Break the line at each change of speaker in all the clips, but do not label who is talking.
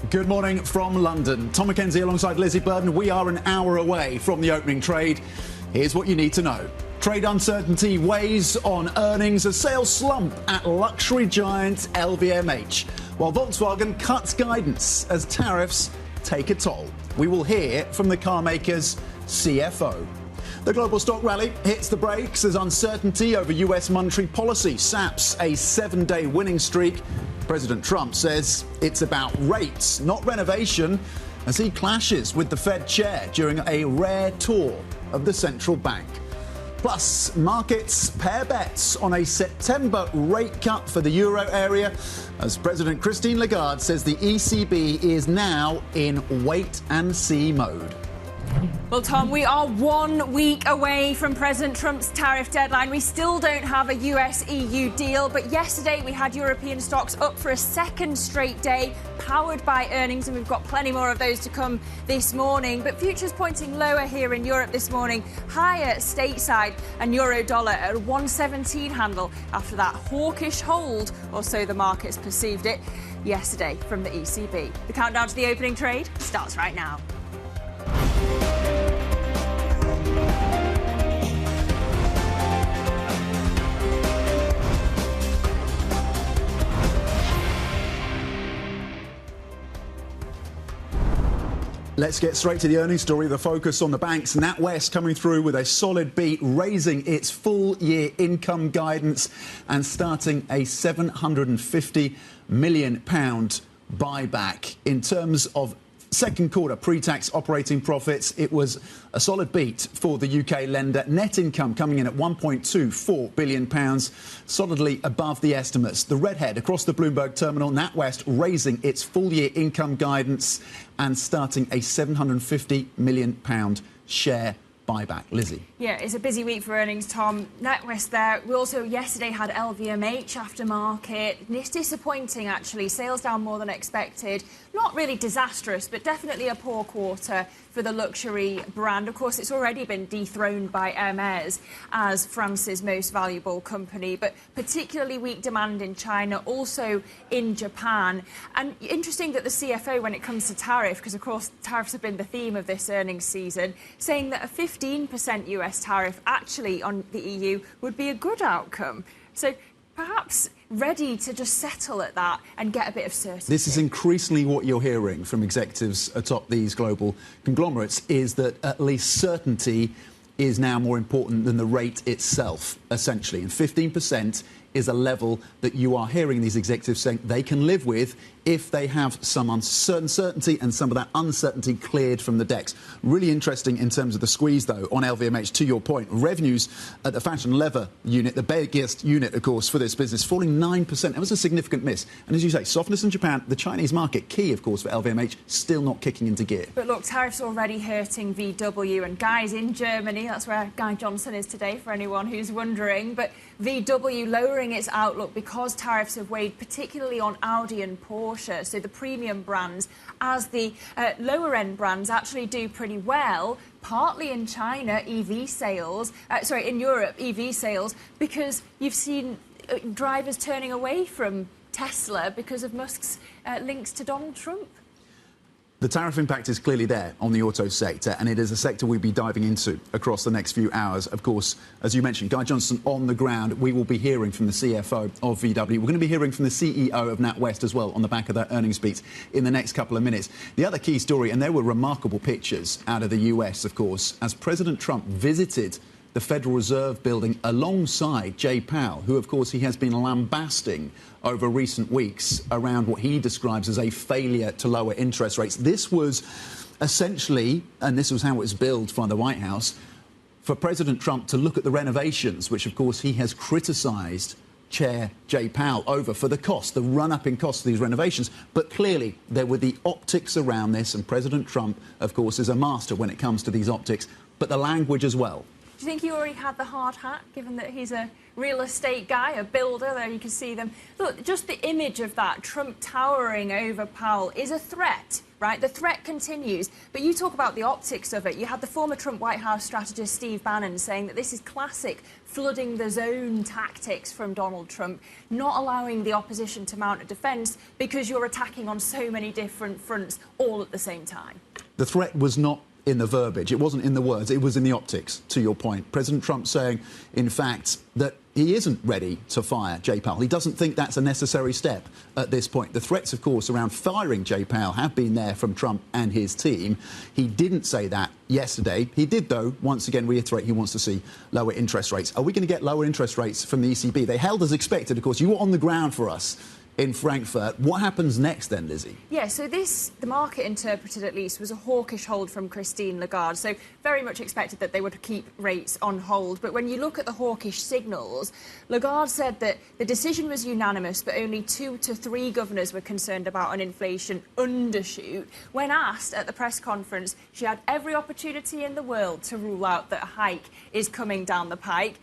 Good morning from London. Tom Mackenzie alongside Lizzy. We are an hour away from the opening trade. Here's what you need to know. Trade uncertainty weighs on earnings as sales slump at luxury giant LVMH, while Volkswagen cuts guidance as tariffs take a toll. We will hear from the car maker's CFO. The global stock rally hits the brakes as uncertainty over US monetary policy saps a 7-day winning streak. President Trump says it's about rates, not renovation, as he clashes with the Fed chair during a rare tour of the central bank. Plus, markets pair bets on a September rate cut for the euro area, as President Christine Lagarde says the ECB is now in wait-and-see mode.
Well, Tom, we are 1 week away from President Trump's tariff deadline. We still don't have a US-EU deal, but yesterday we had European stocks up for a second straight day, powered by earnings, and we've got plenty more of those to come this morning. But futures pointing lower here in Europe this morning, higher stateside, and euro-dollar at a 117 handle after that hawkish hold, or so the markets perceived it, yesterday from the ECB. The countdown to the opening trade starts right now.
Let's get straight to the earnings story. The focus on the banks. NatWest coming through with a solid beat, raising its full-year income guidance and starting a £750 million buyback. In terms of second quarter pre-tax operating profits, it was a solid beat for the UK lender. Net income coming in at £1.24 billion, solidly above the estimates. The redhead across the Bloomberg terminal, NatWest raising its full-year income guidance and starting a £750 million share buyback. Lizzy.
Yeah, it's a busy week for earnings, Tom. NatWest there. We also yesterday had LVMH aftermarket. It's disappointing, actually. Sales down more than expected. Not really disastrous, but definitely a poor quarter for the luxury brand. Of course, it's already been dethroned by Hermès as France's most valuable company, but particularly weak demand in China, also in Japan. And interesting that the CFO, when it comes to tariff, because of course tariffs have been the theme of this earnings season, saying that a 15% US tariff actually on the EU would be a good outcome. So perhaps ready to just settle at that and get a bit of certainty.
This is increasingly what you're hearing from executives atop these global conglomerates, is that at least certainty is now more important than the rate itself, essentially. And 15% is a level that you are hearing these executives saying they can live with if they have some uncertainty and some of that uncertainty cleared from the decks. Really interesting in terms of the squeeze, though, on LVMH, to your point. Revenues at the fashion leather unit, the biggest unit, of course, for this business, falling 9%. That was a significant miss. And as you say, softness in Japan, the Chinese market, key, of course, for LVMH, still not kicking into gear.
But look, tariffs already hurting VW, and Guy's in Germany. That's where Guy Johnson is today, for anyone who's wondering. But VW lowering its outlook because tariffs have weighed particularly on Audi and Porsche, so the premium brands, as the lower-end brands actually do pretty well, partly in China, EV sales, in Europe, EV sales, because you've seen drivers turning away from Tesla because of Musk's links to Donald Trump.
The tariff impact is clearly there on the auto sector, and it is a sector we'll be diving into across the next few hours. Of course, as you mentioned, Guy Johnson on the ground. We will be hearing from the CFO of VW. We're going to be hearing from the CEO of NatWest as well on the back of that earnings beat in the next couple of minutes. The other key story, and there were remarkable pictures out of the US, of course, as President Trump visited the Federal Reserve building alongside Jay Powell, who, of course, he has been lambasting over recent weeks around what he describes as a failure to lower interest rates. This was essentially, and this was how it was billed by the White House, for President Trump to look at the renovations, which, of course, he has criticised Chair Jay Powell over for the cost, the run-up in cost of these renovations. But clearly, there were the optics around this, and President Trump, of course, is a master when it comes to these optics, but the language as well.
Do you think he already had the hard hat, given that he's a real estate guy, a builder? There you can see them. Look, just the image of that, Trump towering over Powell, is a threat right? The threat continues, but you talk about the optics of it. You had the former Trump White House strategist Steve Bannon saying that this is classic flooding the zone tactics from Donald Trump, not allowing the opposition to mount a defence because you're attacking on so many different fronts all at the same time.
The threat was not in the verbiage, it wasn't in the words, it was in the optics, to your point. President Trump saying, in fact, that he isn't ready to fire Jay Powell. He doesn't think that's a necessary step at this point. The threats, of course, around firing Jay Powell have been there from Trump and his team. He didn't say that yesterday. He did, though, once again reiterate he wants to see lower interest rates. Are we going to get lower interest rates from the ECB? They held as expected, of course. You were on the ground for us in Frankfurt. What happens next then, Lizzy?
Yeah, so this, the market interpreted at least, was a hawkish hold from Christine Lagarde. So very much expected that they would keep rates on hold. But when you look at the hawkish signals, Lagarde said that the decision was unanimous, but only 2 to 3 governors were concerned about an inflation undershoot. When asked at the press conference, she had every opportunity in the world to rule out that a hike is coming down the pike.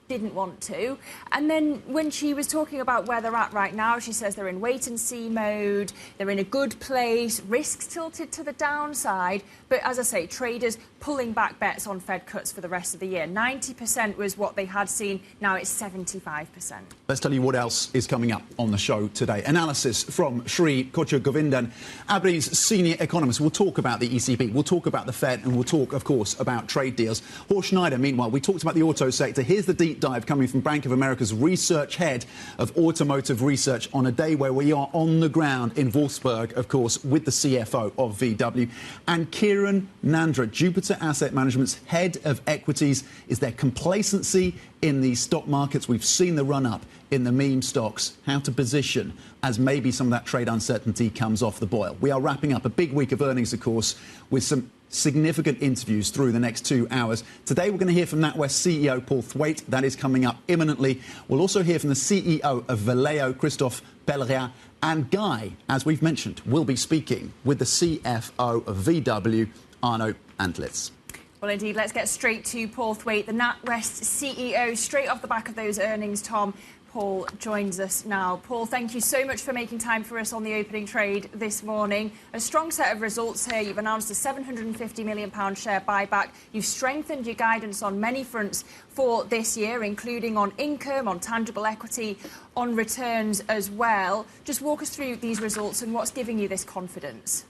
Didn't want to. And then when she was talking about where they're at right now, she says they're in wait-and-see mode, they're in a good place, risks tilted to the downside. But as I say, traders pulling back bets on Fed cuts for the rest of the year. 90% was what they had seen, now it's 75%.
Let's tell you what else is coming up on the show today. Analysis from Sri Kocha-Govindan, Aberdeen's senior economist. We'll talk about the ECB, we'll talk about the Fed, and we'll talk, of course, about trade deals. Horst Schneider, meanwhile, we talked about the auto sector. Here's the deep dive coming from Bank of America's research head of automotive research on a day where we are on the ground in Wolfsburg, of course, with the CFO of VW. And Kiran Nandra, Jupiter Asset Management's head of equities. Is there complacency in the stock markets? We've seen the run-up in the meme stocks. How to position as maybe some of that trade uncertainty comes off the boil. We are wrapping up a big week of earnings, of course, with some significant interviews through the next 2 hours. Today, we're going to hear from NatWest CEO Paul Thwaite. That is coming up imminently. We'll also hear from the CEO of Valeo, Christophe, Perillat, and Guy, as we've mentioned, will be speaking with the CFO of VW, Arno Antlitz.
Well, indeed, let's get straight to Paul Thwaite, the NatWest CEO, straight off the back of those earnings, Tom. Paul joins us now. Paul, thank you so much for making time for us on the opening trade this morning. A strong set of results here. You've announced a £750 million share buyback. You've strengthened your guidance on many fronts for this year, including on income, on tangible equity, on returns as well. Just walk us through these results and what's giving you this confidence.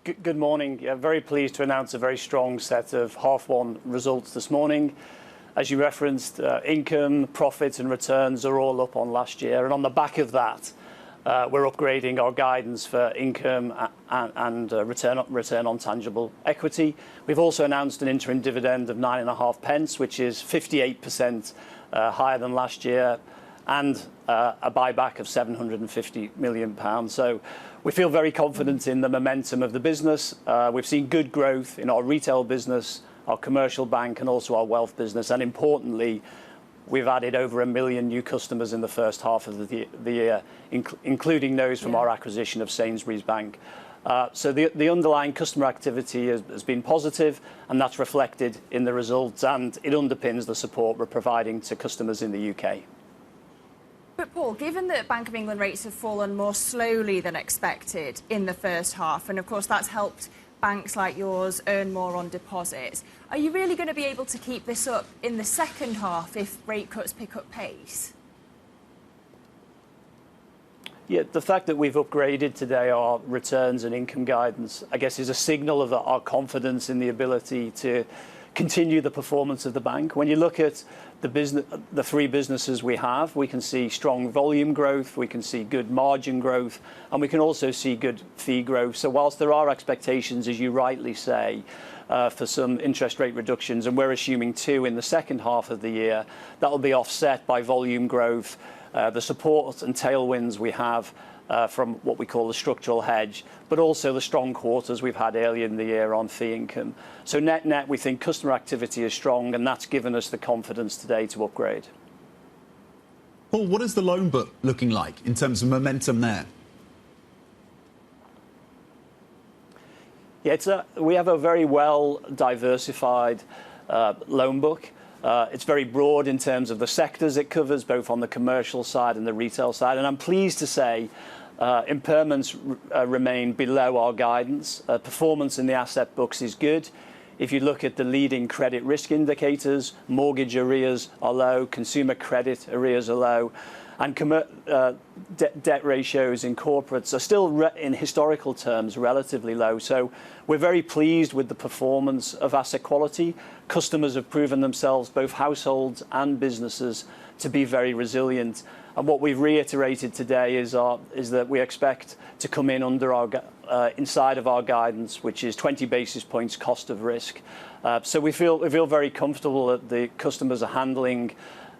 Good morning. Yeah, very pleased to announce a very strong set of half-one results this morning. As you referenced, income, profits and returns are all up on last year. And on the back of that, we're upgrading our guidance for income and return on tangible equity. We've also announced an interim dividend of 9.5 pence, which is 58% higher than last year, and a buyback of £750 million. So we feel very confident in the momentum of the business. We've seen good growth in our retail business, our commercial bank and also our wealth business. And importantly, we've added over 1 million new customers in the first half of the year, including those from our acquisition of Sainsbury's Bank. So the underlying customer activity has been positive, and that's reflected in the results, and it underpins the support we're providing to customers in the UK.
But Paul, given that Bank of England rates have fallen more slowly than expected in the first half, and of course that's helped banks like yours earn more on deposits, are you really going to be able to keep this up in the second half if rate cuts pick up pace?
Yeah, the fact that we've upgraded today our returns and income guidance, I guess, is a signal of our confidence in the ability to continue the performance of the bank. When you look at the three businesses we have, we can see strong volume growth, we can see good margin growth, and we can also see good fee growth. So whilst there are expectations, as you rightly say, for some interest rate reductions, and we're assuming 2 in the second half of the year, that will be offset by volume growth, the support and tailwinds we have from what we call the structural hedge, but also the strong quarters we've had earlier in the year on fee income. So net, we think customer activity is strong, and that's given us the confidence today to upgrade.
Paul, what is the loan book looking like in terms of momentum there?
Yeah, we have a very well diversified loan book. It's very broad in terms of the sectors it covers, both on the commercial side and the retail side. And I'm pleased to say Impairments remain below our guidance. Performance in the asset books is good. If you look at the leading credit risk indicators, mortgage arrears are low, consumer credit arrears are low, and debt ratios in corporates are still, in historical terms, relatively low. So we're very pleased with the performance of asset quality. Customers have proven themselves, both households and businesses, to be very resilient. And what we've reiterated today is that we expect to come in under inside of our guidance, which is 20 basis points cost of risk. So we feel very comfortable that the customers are handling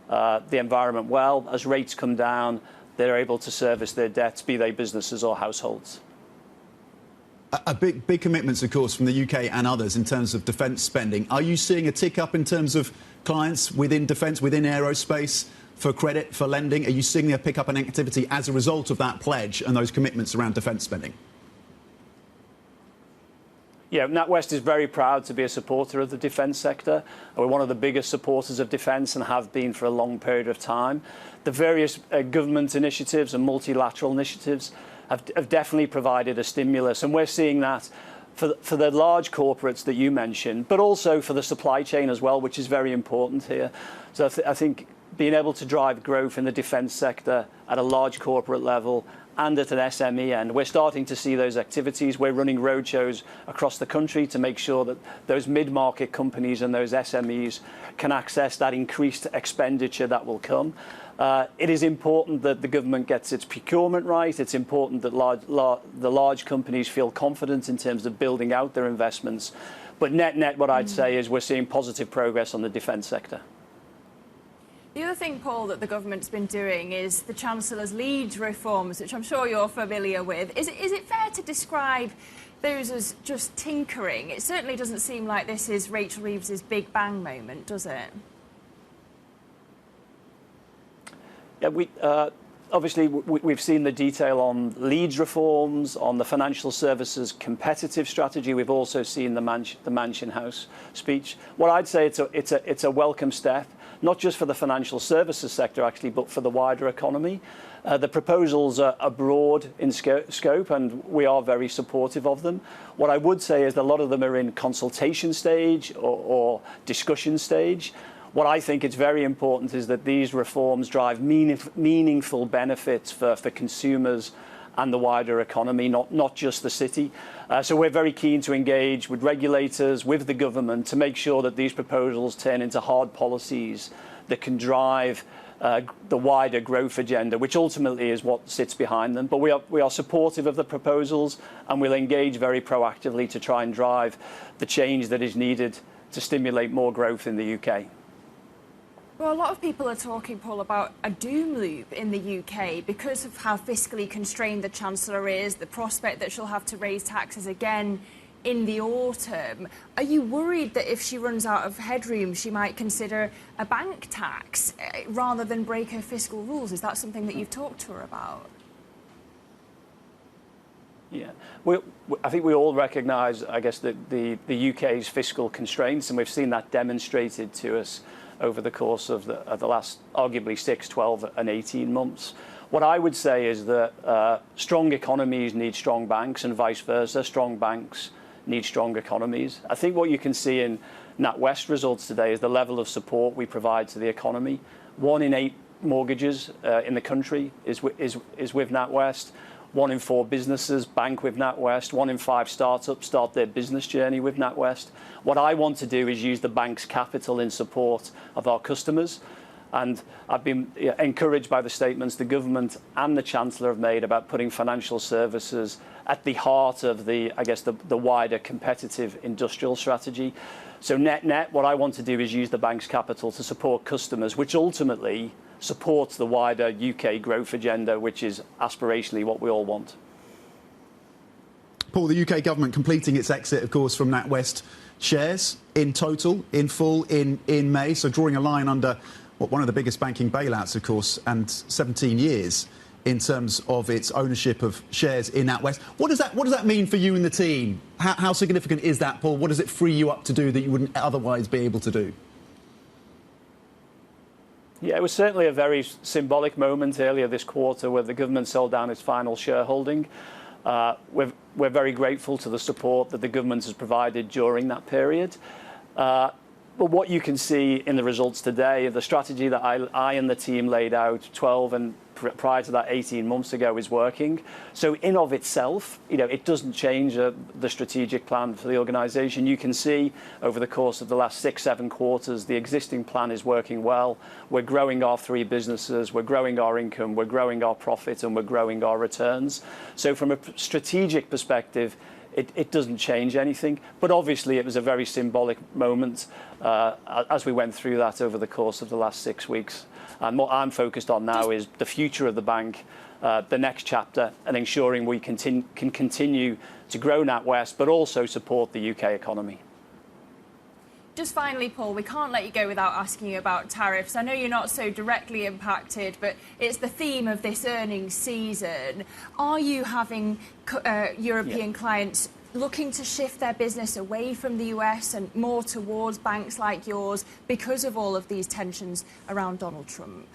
the environment well. As rates come down, they're able to service their debts, be they businesses or households.
Big commitments, of course, from the UK and others in terms of defence spending. Are you seeing a tick up in terms of clients within defence, within aerospace, for credit, for lending? Are you seeing a pick up in activity as a result of that pledge and those commitments around defence spending?
Yeah, NatWest is very proud to be a supporter of the defence sector. We're one of the biggest supporters of defence and have been for a long period of time. The various government initiatives and multilateral initiatives have definitely provided a stimulus, and we're seeing that for the large corporates that you mentioned, but also for the supply chain as well, which is very important here. So I think being able to drive growth in the defence sector at a large corporate level and at an SME end, we're starting to see those activities. We're running roadshows across the country to make sure that those mid-market companies and those SMEs can access that increased expenditure that will come. It is important that the government gets its procurement right. It's important that the large companies feel confident in terms of building out their investments. But net, what I'd say is we're seeing positive progress on the defence sector.
The other thing, Paul, that the government's been doing is the Chancellor's Leeds reforms, which I'm sure you're familiar with. Is it fair to describe those as just tinkering? It certainly doesn't seem like this is Rachel Reeves's big bang moment, does it?
Yeah, obviously we've seen the detail on Leeds reforms, on the financial services competitive strategy. We've also seen the Mansion House speech. What I'd say it's a welcome step, not just for the financial services sector actually, but for the wider economy. The proposals are broad in scope, and we are very supportive of them. What I would say is that a lot of them are in consultation stage or discussion stage. What I think is very important is that these reforms drive meaningful benefits for consumers and the wider economy, not just the city. So we're very keen to engage with regulators, with the government, to make sure that these proposals turn into hard policies that can drive the wider growth agenda, which ultimately is what sits behind them. But we are supportive of the proposals, and we'll engage very proactively to try and drive the change that is needed to stimulate more growth in the UK.
Well, a lot of people are talking, Paul, about a doom loop in the UK because of how fiscally constrained the Chancellor is, the prospect that she'll have to raise taxes again in the autumn. Are you worried that if she runs out of headroom, she might consider a bank tax rather than break her fiscal rules? Is that something that you've talked to her about?
Yeah, I think we all recognise, I guess, that the UK's fiscal constraints, and we've seen that demonstrated to us over the course of the last arguably 6, 12 and 18 months. What I would say is that strong economies need strong banks and vice versa. Strong banks need strong economies. I think what you can see in NatWest results today is the level of support we provide to the economy. 1 in 8 mortgages in the country is with NatWest. 1 in 4 businesses bank with NatWest. 1 in 5 startups start their business journey with NatWest. What I want to do is use the bank's capital in support of our customers. And I've been encouraged by the statements the government and the Chancellor have made about putting financial services at the heart of the wider competitive industrial strategy. So net, what I want to do is use the bank's capital to support customers, which ultimately supports the wider UK growth agenda, which is aspirationally what we all want.
Paul, the UK government completing its exit, of course, from NatWest shares in total, in full, in May, so drawing a line under one of the biggest banking bailouts, of course, and 17 years in terms of its ownership of shares in NatWest. What does that mean for you and the team? How significant is that, Paul? What does it free you up to do that you wouldn't otherwise be able to do?
Yeah, it was certainly a very symbolic moment earlier this quarter where the government sold down its final shareholding. We're very grateful to the support that the government has provided during that period. But what you can see in the results today, the strategy that I and the team laid out 12 and prior to that 18 months ago is working. So in of itself, it doesn't change the strategic plan for the organisation. You can see over the course of the last 6-7 quarters, the existing plan is working well. We're growing our 3 businesses, we're growing our income, we're growing our profit, and we're growing our returns. So from a strategic perspective, it doesn't change anything. But obviously, it was a very symbolic moment as we went through that over the course of the last 6 weeks. And what I'm focused on now is the future of the bank, the next chapter, and ensuring we can continue to grow NatWest, but also support the UK economy.
Just finally, Paul, we can't let you go without asking you about tariffs. I know you're not so directly impacted, but it's the theme of this earnings season. Are you having European clients looking to shift their business away from the US and more towards banks like yours because of all of these tensions around Donald Trump?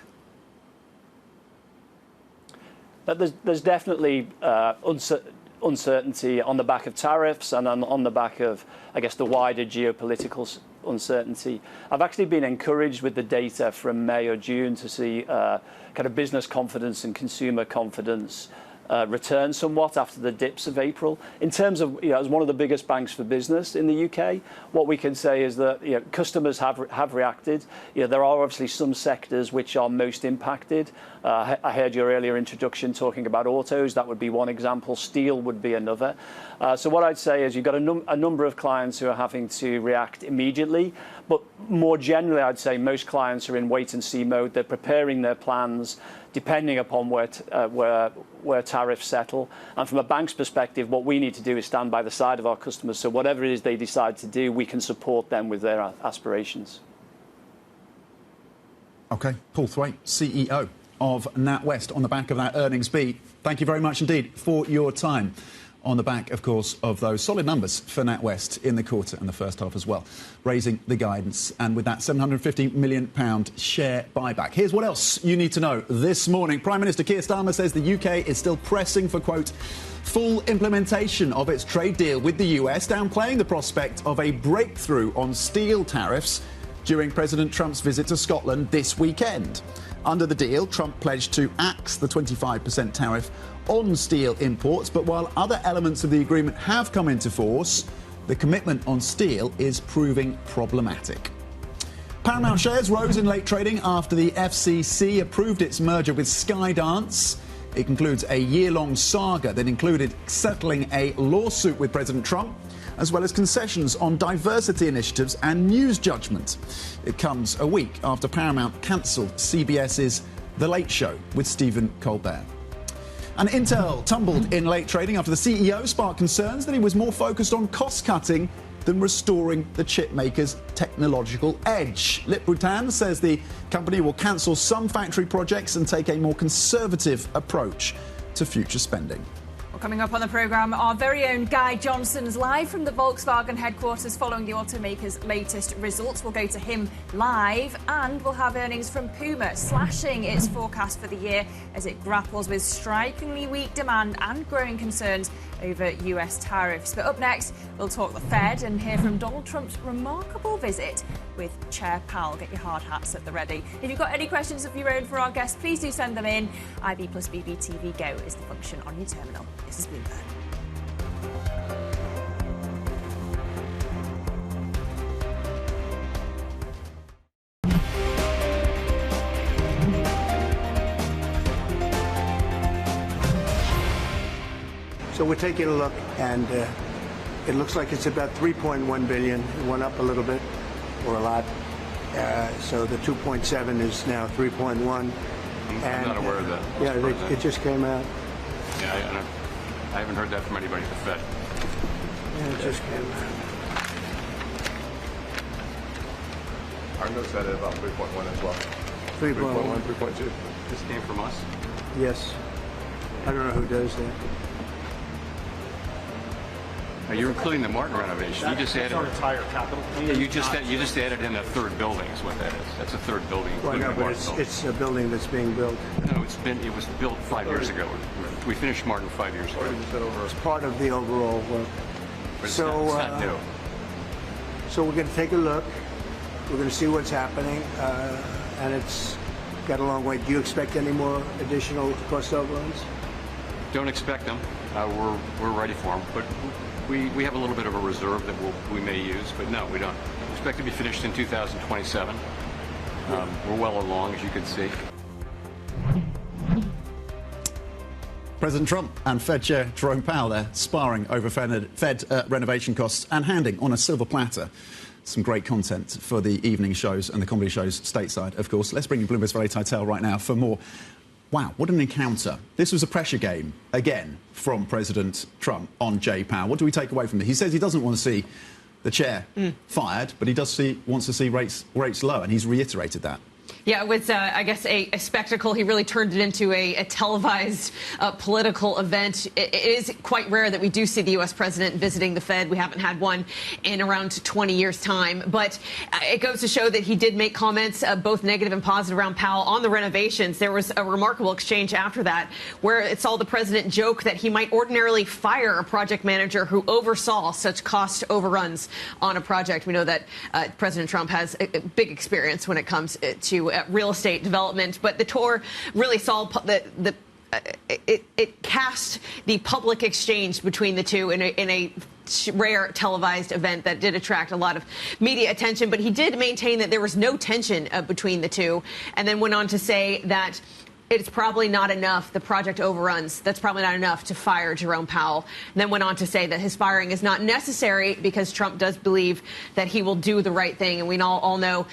There's definitely uncertainty on the back of tariffs and on the back of, I guess, the wider geopolitical uncertainty. I've actually been encouraged with the data from May or June to see kind of business confidence and consumer confidence return somewhat after the dips of April. In terms of, as one of the biggest banks for business in the UK, what we can say is that customers have reacted. There are obviously some sectors which are most impacted. I heard your earlier introduction talking about autos. That would be one example. Steel would be another. So what I'd say is you've got a number of clients who are having to react immediately. But more generally, I'd say most clients are in wait-and-see mode. They're preparing their plans depending upon where tariffs settle. And from a bank's perspective, what we need to do is stand by the side of our customers. So whatever it is they decide to do, we can support them with their aspirations.
OK, Paul Thwaite, CEO of NatWest, on the back of that earnings beat. Thank you very much indeed for your time. On the back, of course, of those solid numbers for NatWest in the quarter and the first half as well, raising the guidance, and with that £750 million share buyback. Here's what else you need to know this morning. Prime Minister Keir Starmer says the UK is still pressing for, quote, full implementation of its trade deal with the US, downplaying the prospect of a breakthrough on steel tariffs during President Trump's visit to Scotland this weekend. Under the deal, Trump pledged to axe the 25% tariff on steel imports, but while other elements of the agreement have come into force, the commitment on steel is proving problematic. Paramount shares rose in late trading after the FCC approved its merger with Skydance. It concludes a year-long saga that included settling a lawsuit with President Trump, as well as concessions on diversity initiatives and news judgment. It comes a week after Paramount cancelled CBS's The Late Show with Stephen Colbert. And Intel tumbled in late trading after the CEO sparked concerns that he was more focused on cost-cutting than restoring the chipmaker's technological edge. Lip Bhutan says the company will cancel some factory projects and take a more conservative approach to future spending.
Well, coming up on the programme, our very own Guy Johnson's live from the Volkswagen headquarters following the automaker's latest results. We'll go to him live, and we'll have earnings from Puma slashing its forecast for the year as it grapples with strikingly weak demand and growing concerns over US tariffs. But up next, we'll talk the Fed and hear from Donald Trump's remarkable visit with Chair Powell. Get your hard hats at the ready. If you've got any questions of your own for our guests, please do send them in. IB plus BBTV Go is the function on your terminal. This is Bloomberg.
So we're taking a look, and it looks like it's about 3.1 billion. It went up a little bit, or a lot. So the 2.7 is now 3.1.
I'm not aware of that.
Yeah, it just came out.
Yeah, I haven't heard that from anybody at the Fed.
Yeah, it just came out.
Arno said it about 3.1 as well.
3.1.
3.2. This came from us?
Yes. I don't know who does that.
You're including the Martin renovation. You just added
our entire capital.
Yeah, you just added in a third building is what that is. That's a third building.
Well, no,
the
but
Martin building.
it's a building that's being built.
No, it was built 5 years ago. We finished Martin 5 years ago.
It's part of the overall work.
But it's
So,
not new.
So we're going to take a look. We're going to see what's happening, and it's got a long way. Do you expect any more additional cost overruns?
Don't expect them. We're ready for them, but we have a little bit of a reserve that we may use, but no, we don't. We expect to be finished in 2027. We're well along, as you can see.
President Trump and Fed Chair Jerome Powell there sparring over Fed renovation costs and handing on a silver platter some great content for the evening shows and the comedy shows stateside, of course. Let's bring you Bloomberg's Valeo Titel right now for more. Wow, what an encounter. This was a pressure game, again, from President Trump on Jay Powell. What do we take away from this? He says he doesn't want to see the chair fired, but he wants to see rates low, and he's reiterated that.
Yeah, it was, I guess, a spectacle. He really turned it into a televised political event. It is quite rare that we do see the U.S. president visiting the Fed. We haven't had one in around 20 years' time. But it goes to show that he did make comments, both negative and positive, around Powell on the renovations. There was a remarkable exchange after that where it saw the president joke that he might ordinarily fire a project manager who oversaw such cost overruns on a project. We know that President Trump has a big experience when it comes to real estate development, but the tour really saw it cast the public exchange between the two in a rare televised event that did attract a lot of media attention. But he did maintain that there was no tension between the two, and then went on to say that it's probably not enough, the project overruns, that's probably not enough to fire Jerome Powell. And then went on to say that his firing is not necessary because Trump does believe that he will do the right thing. And we all know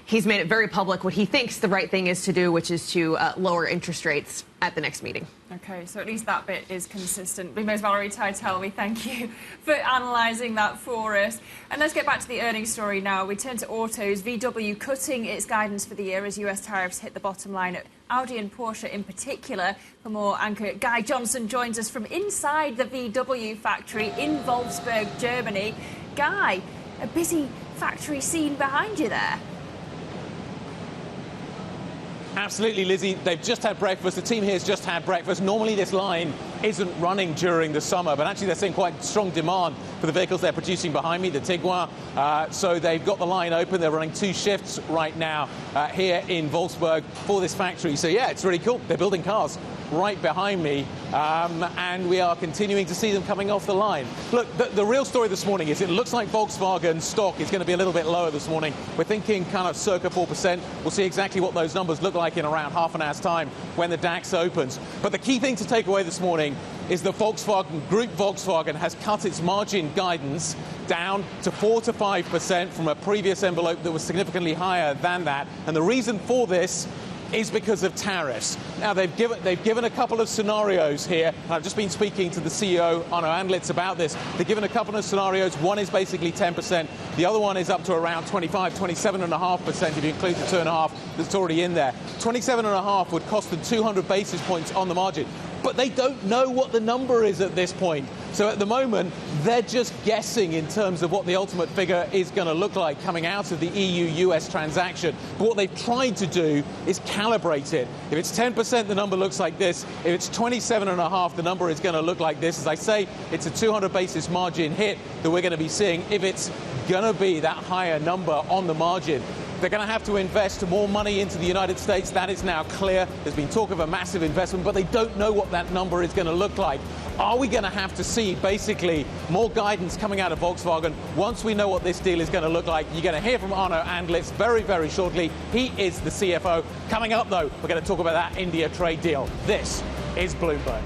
he's made it very public what he thinks the right thing is to do, which is to lower interest rates at the next meeting.
OK, so at least that bit is consistent. Bloomberg's Valerie Titel, we thank you for analysing that for us. And let's get back to the earnings story now. We turn to autos. VW cutting its guidance for the year as US tariffs hit the bottom line at Audi and Porsche in particular. For more, anchor Guy Johnson joins us from inside the VW factory in Wolfsburg, Germany. Guy, a busy factory scene behind you there.
Absolutely, Lizzie. They've just had breakfast. The team here has just had breakfast. Normally this line isn't running during the summer, but actually they're seeing quite strong demand for the vehicles they're producing behind me, the Tiguan. So they've got the line open. They're running 2 shifts right now here in Wolfsburg for this factory. So, yeah, it's really cool. They're building cars right behind me, and we are continuing to see them coming off the line. Look, the real story this morning is it looks like Volkswagen stock is going to be a little bit lower this morning. We're thinking kind of circa 4%. We'll see exactly what those numbers look like in around half an hour's time when the DAX opens. But the key thing to take away this morning is the Volkswagen has cut its margin guidance down to 4 to 5% from a previous envelope that was significantly higher than that. And the reason for this is because of tariffs. Now, they've given a couple of scenarios here. I've just been speaking to the CEO, Arno Antlitz, about this. They've given a couple of scenarios. One is basically 10%. The other one is up to around 27.5% if you include the 2.5 that's already in there. 27.5 would cost them 200 basis points on the margin. But they don't know what the number is at this point. So at the moment, they're just guessing in terms of what the ultimate figure is going to look like coming out of the EU-US transaction. But what they've tried to do is calibrate it. If it's 10%, the number looks like this. If it's 27.5, the number is going to look like this. As I say, it's a 200 basis margin hit that we're going to be seeing if it's going to be that higher number on the margin. They're going to have to invest more money into the United States. That is now clear. There's been talk of a massive investment, but they don't know what that number is going to look like. Are we going to have to see basically more guidance coming out of Volkswagen once we know what this deal is going to look like? You're going to hear from Arno Antlitz very, very shortly. He is the CFO. Coming up, though, we're going to talk about that India trade deal. This is Bloomberg.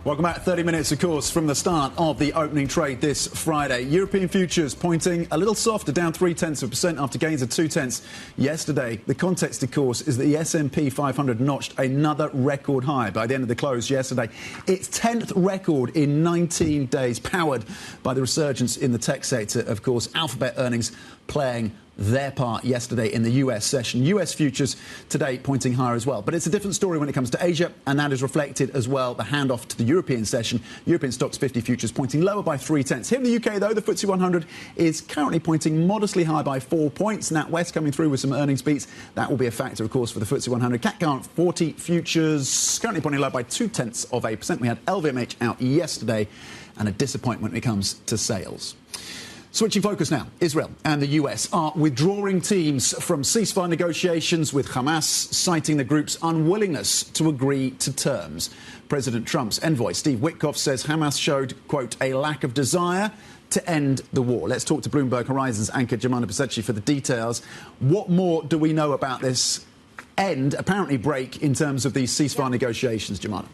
Welcome back. 30 minutes, of course, from the start of the opening trade this Friday. European futures pointing a little softer, down 0.3% after gains of 0.2 yesterday. The context, of course, is that the S&P 500 notched another record high by the end of the close yesterday. Its 10th record in 19 days, powered by the resurgence in the tech sector, of course. Alphabet earnings playing their part yesterday in the US session. US futures today pointing higher as well. But it's a different story when it comes to Asia, and that is reflected as well, the handoff to the European session. European stocks 50 futures pointing lower by 0.3. Here in the UK, though, the FTSE 100 is currently pointing modestly higher by 4 points. NatWest coming through with some earnings beats. That will be a factor, of course, for the FTSE 100. CAC 40 futures currently pointing lower by 0.2%. We had LVMH out yesterday, and a disappointment when it comes to sales. Switching focus now, Israel and the US are withdrawing teams from ceasefire negotiations with Hamas, citing the group's unwillingness to agree to terms. President Trump's envoy, Steve Witkoff, says Hamas showed, quote, a lack of desire to end the war. Let's talk to Bloomberg Horizons anchor Jemana Besetchi for the details. What more do we know about this apparently break in terms of these ceasefire negotiations, Jemana?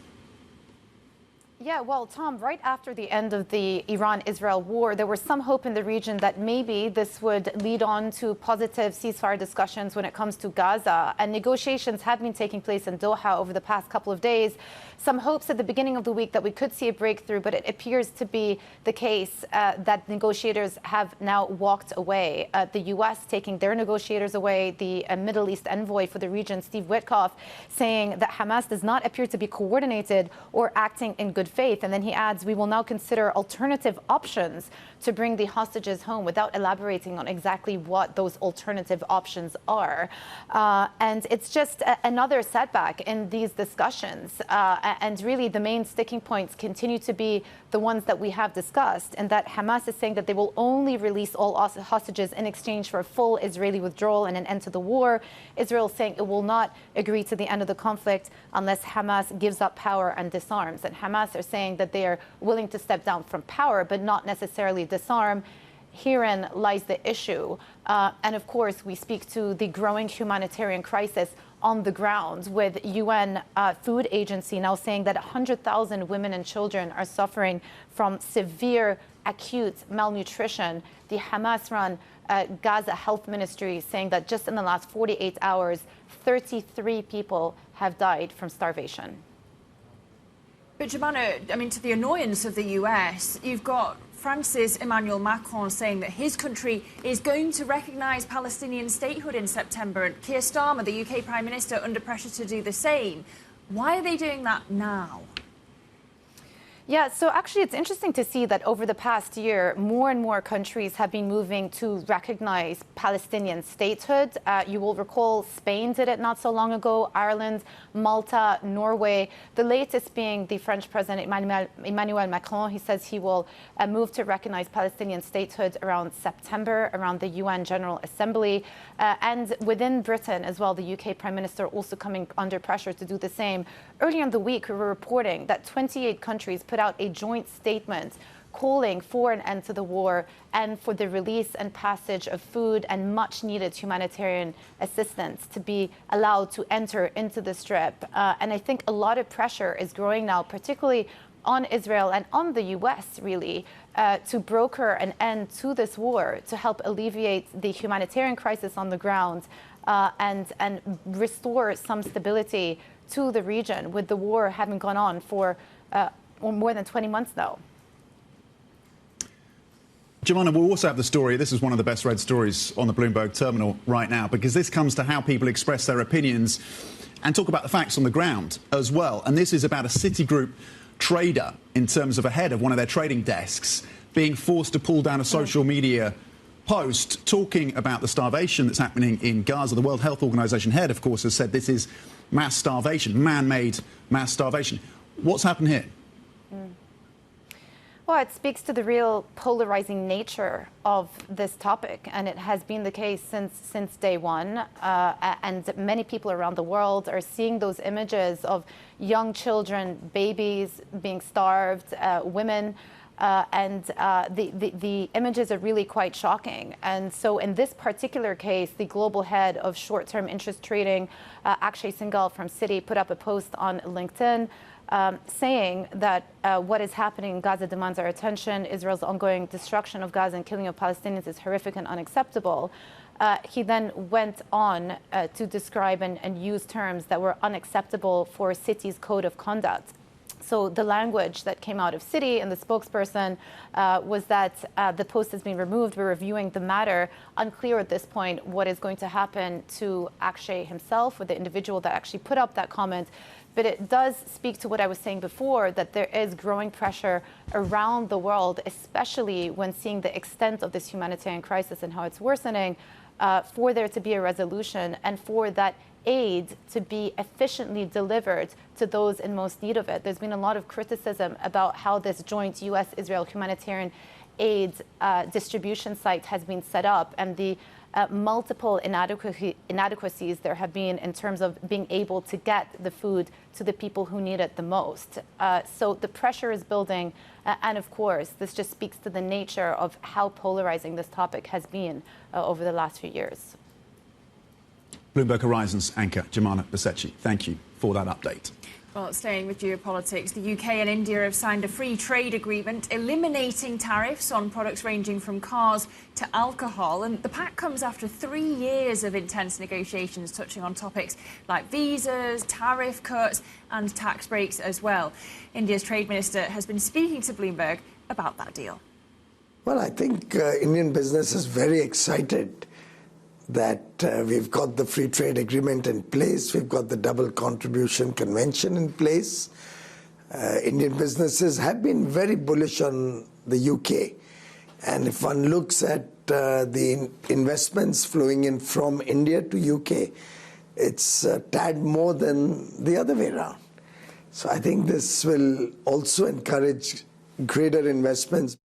Yeah, well, Tom, right after the end of the Iran-Israel war, there was some hope in the region that maybe this would lead on to positive ceasefire discussions when it comes to Gaza. And negotiations have been taking place in Doha over the past couple of days. Some hopes at the beginning of the week that we could see a breakthrough, but it appears to be the case that negotiators have now walked away. The U.S. taking their negotiators away, the Middle East envoy for the region, Steve Witkoff, saying that Hamas does not appear to be coordinated or acting in good faith. And then he adds, we will now consider alternative options to bring the hostages home, without elaborating on exactly what those alternative options are. And it's just another setback in these discussions. And really, the main sticking points continue to be the ones that we have discussed, and that Hamas is saying that they will only release all hostages in exchange for a full Israeli withdrawal and an end to the war. Israel saying it will not agree to the end of the conflict unless Hamas gives up power and disarms. And Hamas are saying that they are willing to step down from power, but not necessarily disarm. Herein lies the issue. And of course, we speak to the growing humanitarian crisis on the ground, with UN Food Agency now saying that 100,000 women and children are suffering from severe acute malnutrition. The Hamas-run Gaza Health Ministry saying that just in the last 48 hours, 33 people have died from starvation.
But Jemana, I mean, to the annoyance of the US, you've got France's Emmanuel Macron saying that his country is going to recognise Palestinian statehood in September, and Keir Starmer, the UK Prime Minister, under pressure to do the same. Why are they doing that now?
Yeah, so actually it's interesting to see that over the past year, more and more countries have been moving to recognize Palestinian statehood. You will recall Spain did it not so long ago, Ireland, Malta, Norway. The latest being the French President Emmanuel Macron. He says he will move to recognize Palestinian statehood around September, around the UN General Assembly. And within Britain as well, the UK Prime Minister also coming under pressure to do the same. Earlier in the week, we were reporting that 28 countries put out a joint statement calling for an end to the war and for the release and passage of food and much needed humanitarian assistance to be allowed to enter into the Strip. And I think a lot of pressure is growing now, particularly on Israel and on the US, really, to broker an end to this war, to help alleviate the humanitarian crisis on the ground and restore some stability to the region, with the war having gone on for more than 20 months now.
Jemana, we'll also have the story. This is one of the best read stories on the Bloomberg terminal right now, because this comes to how people express their opinions and talk about the facts on the ground as well. And this is about a Citigroup trader, in terms of a head of one of their trading desks, being forced to pull down a social media post talking about the starvation that's happening in Gaza. The World Health Organization head, of course, has said this is mass starvation, man-made mass starvation. What's happened here?
Well, it speaks to the real polarizing nature of this topic, and it has been the case since day one. And many people around the world are seeing those images of young children, babies being starved, women. And the images are really quite shocking. And so in this particular case, the global head of short-term interest trading, Akshay Singal from Citi, put up a post on LinkedIn saying that what is happening in Gaza demands our attention. Israel's ongoing destruction of Gaza and killing of Palestinians is horrific and unacceptable. He then went on to describe and use terms that were unacceptable for Citi's code of conduct, So the language that came out of Citi and the spokesperson was that the post has been removed. We're reviewing the matter. Unclear at this point what is going to happen to Akshay himself or the individual that actually put up that comment. But it does speak to what I was saying before, that there is growing pressure around the world, especially when seeing the extent of this humanitarian crisis and how it's worsening, for there to be a resolution and for that aid to be efficiently delivered to those in most need of it. There's been a lot of criticism about how this joint U.S.-Israel humanitarian aid distribution site has been set up and the multiple inadequacies there have been in terms of being able to get the food to the people who need it the most. So the pressure is building, and of course, this just speaks to the nature of how polarizing this topic has been over the last few years.
Bloomberg Horizons anchor Jemana Besetchi, thank you for that update.
Well, staying with geopolitics, the UK and India have signed a free trade agreement eliminating tariffs on products ranging from cars to alcohol. And the pact comes after 3 years of intense negotiations touching on topics like visas, tariff cuts and tax breaks as well. India's Trade Minister has been speaking to Bloomberg about that deal.
Well, I think Indian business is very excited that we've got the free trade agreement in place, we've got the double contribution convention in place. Indian businesses have been very bullish on the UK. And if one looks at the investments flowing in from India to UK, it's a tad more than the other way around. So I think this will also encourage greater investments.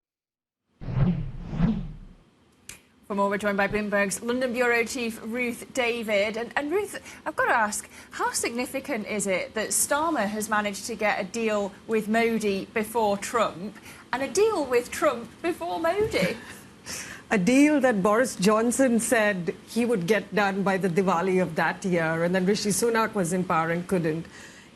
For more, we're joined by Bloomberg's London Bureau Chief Ruth David. And Ruth, I've got to ask, how significant is it that Starmer has managed to get a deal with Modi before Trump and a deal with Trump before Modi?
A deal that Boris Johnson said he would get done by the Diwali of that year, and then Rishi Sunak was in power and couldn't.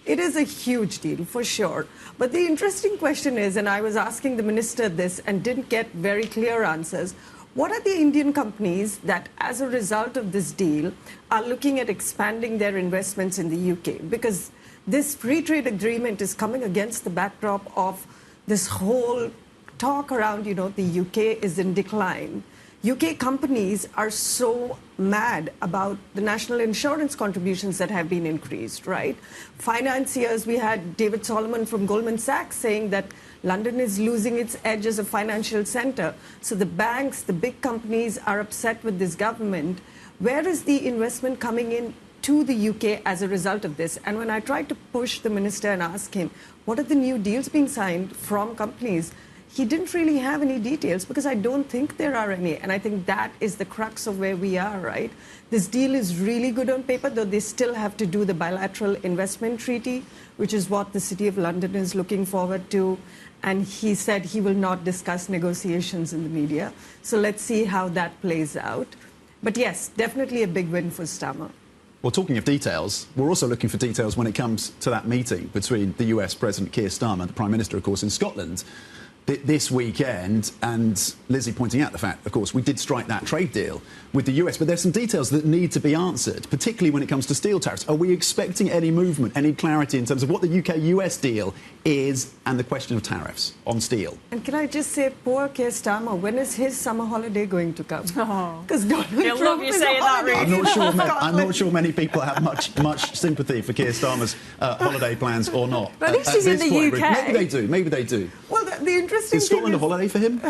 It is a huge deal, for sure. But the interesting question is, and I was asking the minister this and didn't get very clear answers, what are the Indian companies that, as a result of this deal, are looking at expanding their investments in the UK? Because this free trade agreement is coming against the backdrop of this whole talk around, the UK is in decline. UK companies are so mad about the national insurance contributions that have been increased, right? Financiers, we had David Solomon from Goldman Sachs saying that London is losing its edge as a financial center. So the banks, the big companies are upset with this government. Where is the investment coming in to the UK as a result of this? And when I tried to push the minister and ask him, what are the new deals being signed from companies? He didn't really have any details because I don't think there are any. And I think that is the crux of where we are, right? This deal is really good on paper, though they still have to do the bilateral investment treaty, which is what the City of London is looking forward to. And he said he will not discuss negotiations in the media. So let's see how that plays out. But yes, definitely a big win for Starmer.
Well, talking of details, we're also looking for details when it comes to that meeting between the US President Keir Starmer, the Prime Minister, of course, in Scotland this weekend, and Lizzy pointing out the fact, of course, we did strike that trade deal with the US, but there's some details that need to be answered, particularly when it comes to steel tariffs. Are we expecting any movement, any clarity in terms of what the UK-US deal is and the question of tariffs on steel?
And can I just say, poor Keir Starmer, when is his summer holiday going to come? Because Donald Trump is on holiday.
I'm not sure many people have much sympathy for Keir Starmer's holiday plans or not.
But at least he's in the UK.
Maybe they do.
Well, the interesting
is Scotland a holiday for him?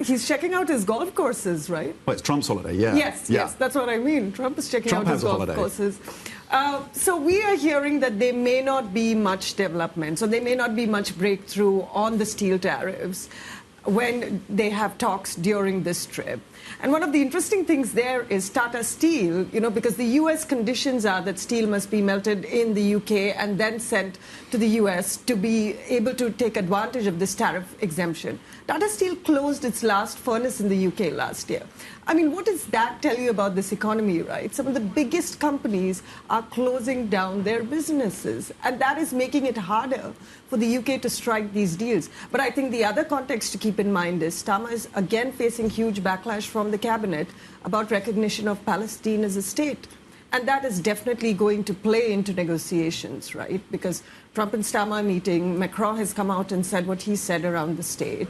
He's checking out his golf courses, right?
Well, it's Trump's holiday, yeah.
Yes, that's what I mean. Trump is checking out his golf courses. So we are hearing that there may not be much development, so there may not be much breakthrough on the steel tariffs when they have talks during this trip. And one of the interesting things there is Tata Steel, because the US conditions are that steel must be melted in the UK and then sent to the US to be able to take advantage of this tariff exemption. Tata Steel closed its last furnace in the UK last year. I mean, what does that tell you about this economy, right? Some of the biggest companies are closing down their businesses, and that is making it harder for the UK to strike these deals. But I think the other context to keep in mind is Starmer is again facing huge backlash from the cabinet about recognition of Palestine as a state. And that is definitely going to play into negotiations, right? Because Trump and Starmer meeting, Macron has come out and said what he said around the state.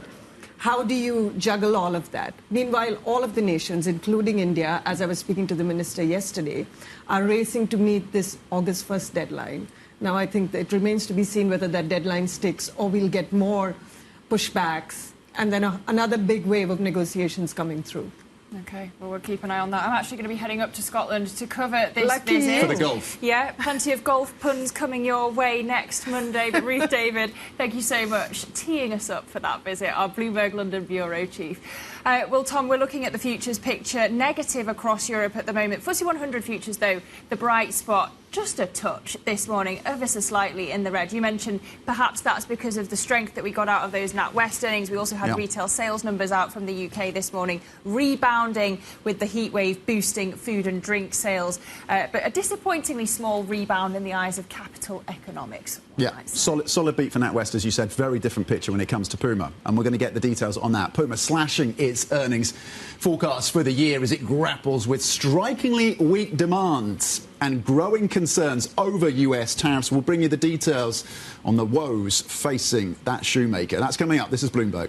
How do you juggle all of that? Meanwhile, all of the nations, including India, as I was speaking to the minister yesterday, are racing to meet this August 1st deadline. Now, I think that it remains to be seen whether that deadline sticks or we'll get more pushbacks and then another big wave of negotiations coming through.
OK, well, we'll keep an eye on that. I'm actually going to be heading up to Scotland to cover this visit.
For the golf.
Yeah, plenty of golf puns coming your way next Monday. But Ruth David, thank you so much teeing us up for that visit, our Bloomberg London Bureau Chief. Well, Tom, we're looking at the futures picture. Negative across Europe at the moment. FTSE 100 futures, though, the bright spot, just a touch this morning, ever so slightly in the red. You mentioned perhaps that's because of the strength that we got out of those NatWest earnings. We also had retail sales numbers out from the UK this morning, rebounding with the heat wave boosting food and drink sales. But a disappointingly small rebound in the eyes of capital economics.
Yeah, solid beat for NatWest, as you said. Very different picture when it comes to Puma. And we're going to get the details on that. Puma slashing its earnings forecast for the year as it grapples with strikingly weak demand and growing concerns over US tariffs. We'll bring you the details on the woes facing that shoemaker. That's coming up. This is Bloomberg.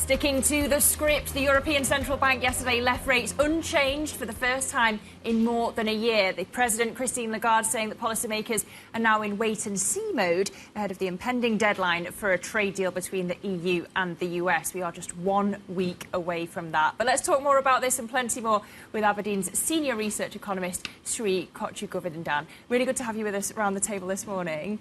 Sticking to the script, the European Central Bank yesterday left rates unchanged for the first time in more than a year. The President, Christine Lagarde, saying that policymakers are now in wait-and-see mode ahead of the impending deadline for a trade deal between the EU and the US. We are just 1 week away from that. But let's talk more about this and plenty more with Aberdeen's senior research economist, Sri Kochugovindan. Really good to have you with us around the table this morning.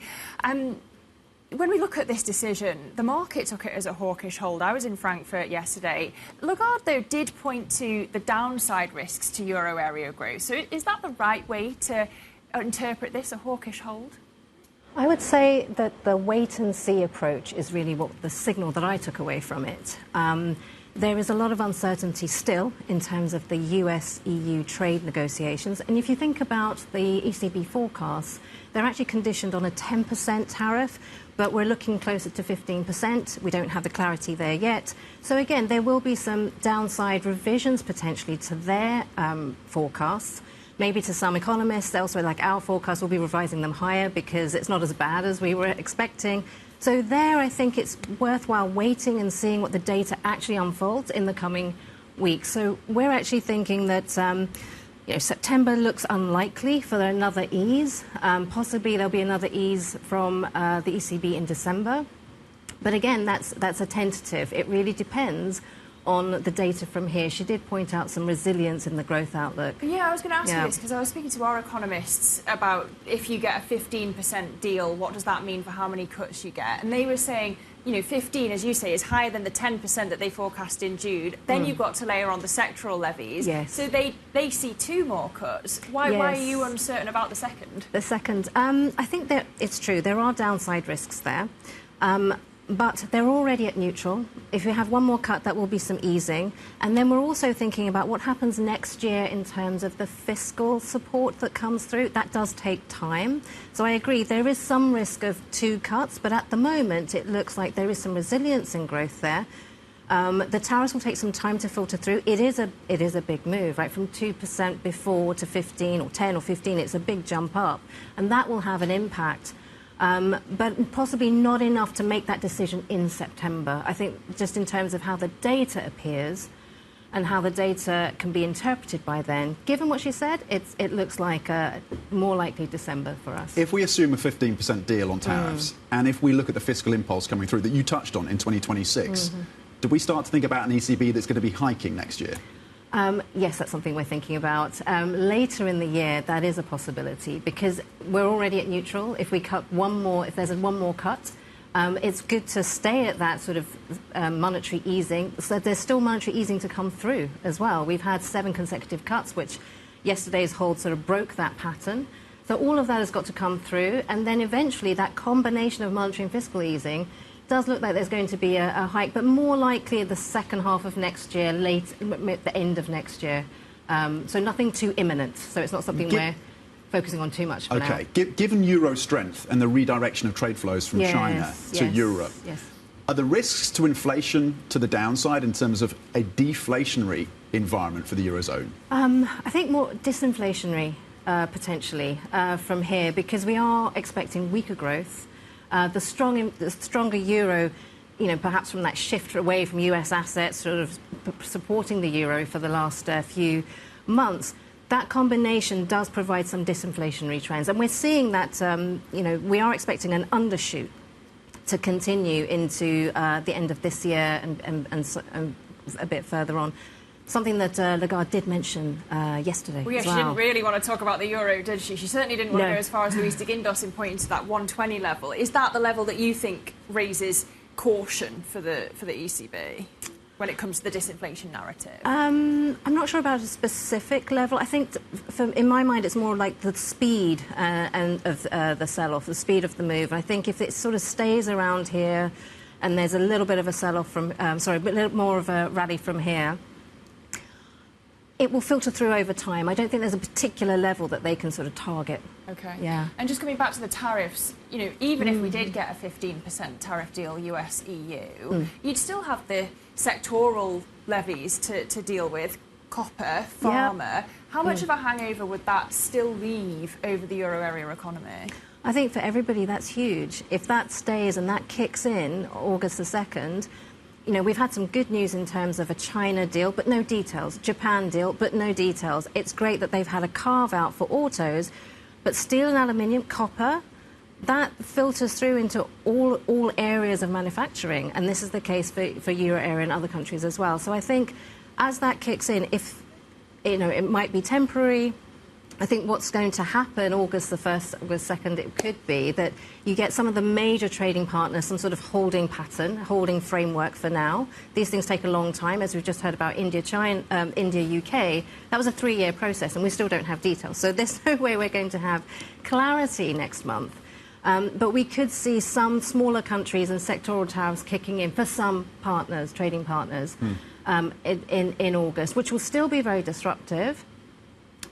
When we look at this decision, the market took it as a hawkish hold. I was in Frankfurt yesterday. Lagarde, though, did point to the downside risks to euro area growth. So is that the right way to interpret this, a hawkish hold?
I would say that the wait-and-see approach is really what the signal that I took away from it. There is a lot of uncertainty still in terms of the US-EU trade negotiations. And if you think about the ECB forecasts, they're actually conditioned on a 10% tariff, but we're looking closer to 15%. We don't have the clarity there yet. So again, there will be some downside revisions potentially to their forecasts. Maybe to some economists, elsewhere like our forecast, will be revising them higher because it's not as bad as we were expecting. So there, I think it's worthwhile waiting and seeing what the data actually unfolds in the coming weeks. So we're actually thinking that September looks unlikely for another ease. Possibly there'll be another ease from the ECB in December. But again, that's a tentative. It really depends on the data from here. She did point out some resilience in the growth outlook.
Yeah, I was going to ask you this because I was speaking to our economists about if you get a 15% deal, what does that mean for how many cuts you get? And they were saying, 15, as you say, is higher than the 10% that they forecast in June. Then you've got to layer on the sectoral levies.
Yes.
So they see 2 more cuts. Why are you uncertain about the second?
The second, I think that it's true. There are downside risks there. But they're already at neutral. If we have 1 more cut, that will be some easing. And then we're also thinking about what happens next year in terms of the fiscal support that comes through. That does take time. So I agree, there is some risk of 2 cuts, but at the moment it looks like there is some resilience in growth there. The tariffs will take some time to filter through. It is a big move, right? From 2% before to 15 or 10 or 15, it's a big jump up. And that will have an impact. But possibly not enough to make that decision in September. I think just in terms of how the data appears and how the data can be interpreted by then, given what she said, it looks like more likely December for us.
If we assume a 15% deal on tariffs, and if we look at the fiscal impulse coming through that you touched on in 2026, do we start to think about an ECB that's going to be hiking next year?
Yes, that's something we're thinking about. Later in the year, that is a possibility because we're already at neutral. If we cut 1 more, if there's 1 more cut, it's good to stay at that sort of monetary easing. So there's still monetary easing to come through as well. We've had 7 consecutive cuts, which yesterday's hold sort of broke that pattern. So all of that has got to come through. And then eventually that combination of monetary and fiscal easing does look like there's going to be a hike, but more likely the second half of next year, the end of next year. So nothing too imminent. So it's not something we're focusing on too much for now.
Given euro strength and the redirection of trade flows from China to Europe, are the risks to inflation to the downside in terms of a deflationary environment for the eurozone?
I think more disinflationary potentially from here, because we are expecting weaker growth. The stronger euro, perhaps from that shift away from US assets, sort of supporting the euro for the last few months, that combination does provide some disinflationary trends. And we're seeing that, we are expecting an undershoot to continue into the end of this year and a bit further on. Something that Lagarde did mention yesterday.
Well, yeah, she didn't really want to talk about the euro, did she? She certainly didn't want to go as far as Luis de Guindos in pointing to that 120 level. Is that the level that you think raises caution for the ECB when it comes to the disinflation narrative?
I'm not sure about a specific level. I think, in my mind, it's more like the speed of the sell-off, the speed of the move. I think if it sort of stays around here and there's a little bit of a sell-off from, a little more of a rally from here, it will filter through over time. I don't think there's a particular level that they can sort of target.
OK.
Yeah.
And just coming back to the tariffs, even if we did get a 15% tariff deal US-EU, you'd still have the sectoral levies to deal with, copper, pharma. How much of a hangover would that still leave over the euro area economy?
I think for everybody that's huge. If that stays and that kicks in August the 2nd, we've had some good news in terms of a China deal, but no details. Japan deal, but no details. It's great that they've had a carve-out for autos, but steel and aluminium, copper, that filters through into all areas of manufacturing. And this is the case for Euro area and other countries as well. So I think as that kicks in, if, it might be temporary, I think what's going to happen August the 1st, August 2nd, it could be that you get some of the major trading partners, some sort of holding pattern, holding framework for now. These things take a long time, as we've just heard about India, China, India, UK. That was a 3-year process, and we still don't have details. So there's no way we're going to have clarity next month. But we could see some smaller countries and sectoral tariffs kicking in for some partners, trading partners, in August, which will still be very disruptive.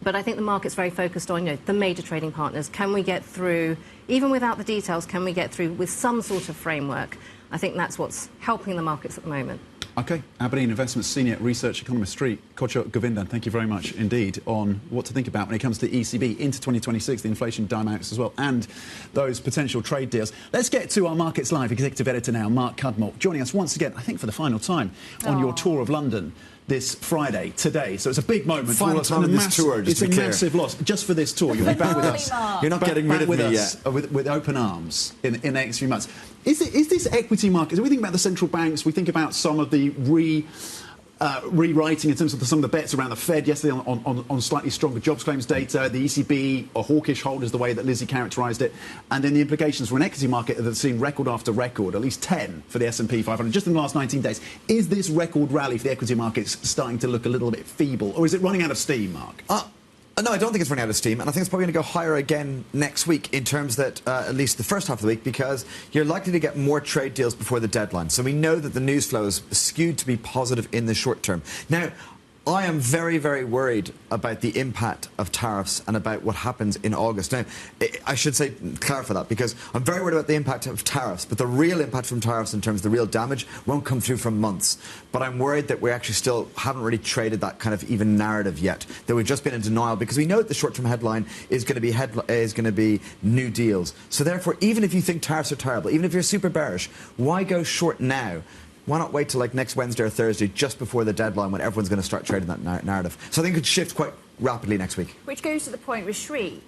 But I think the market's very focused on the major trading partners. Can we get through, even without the details, can we get through with some sort of framework? I think that's what's helping the markets at the moment.
OK. Aberdeen Investments Senior Research Economist Kocha Govindan, thank you very much indeed on what to think about when it comes to ECB into 2026, the inflation dynamics as well, and those potential trade deals. Let's get to our Markets Live executive editor now, Mark Cudmore, joining us once again, I think for the final time, on your tour of London this Friday, today. So it's a big moment.
Final time of this tour, just
it's a massive loss. Just for this tour, you'll be back with us.
You're not getting rid of me yet.
With open arms in the next few months. Is this equity market, we think about the central banks, we think about some of the rewriting in terms of some of the bets around the Fed yesterday on slightly stronger jobs claims data, the ECB, a hawkish hold is the way that Lizzy characterised it, and then the implications for an equity market that has seen record after record, at least 10 for the S&P 500 just in the last 19 days. Is this record rally for the equity markets starting to look a little bit feeble, or is it running out of steam, Mark?
No, I don't think it's running out of steam, and I think it's probably going to go higher again next week in terms that, at least the first half of the week, because you're likely to get more trade deals before the deadline. So we know that the news flow is skewed to be positive in the short term. Now, I am very, very worried about the impact of tariffs and about what happens in August. Now, I should say, clarify that, because I'm very worried about the impact of tariffs, but the real impact from tariffs in terms of the real damage won't come through for months. But I'm worried that we actually still haven't really traded that kind of even narrative yet, that we've just been in denial, because we know that the short-term headline is going to be new deals. So therefore, even if you think tariffs are terrible, even if you're super bearish, why go short now? Why not wait till next Wednesday or Thursday, just before the deadline, when everyone's going to start trading that narrative? So I think it could shift quite rapidly next week.
Which goes to the point with Sri,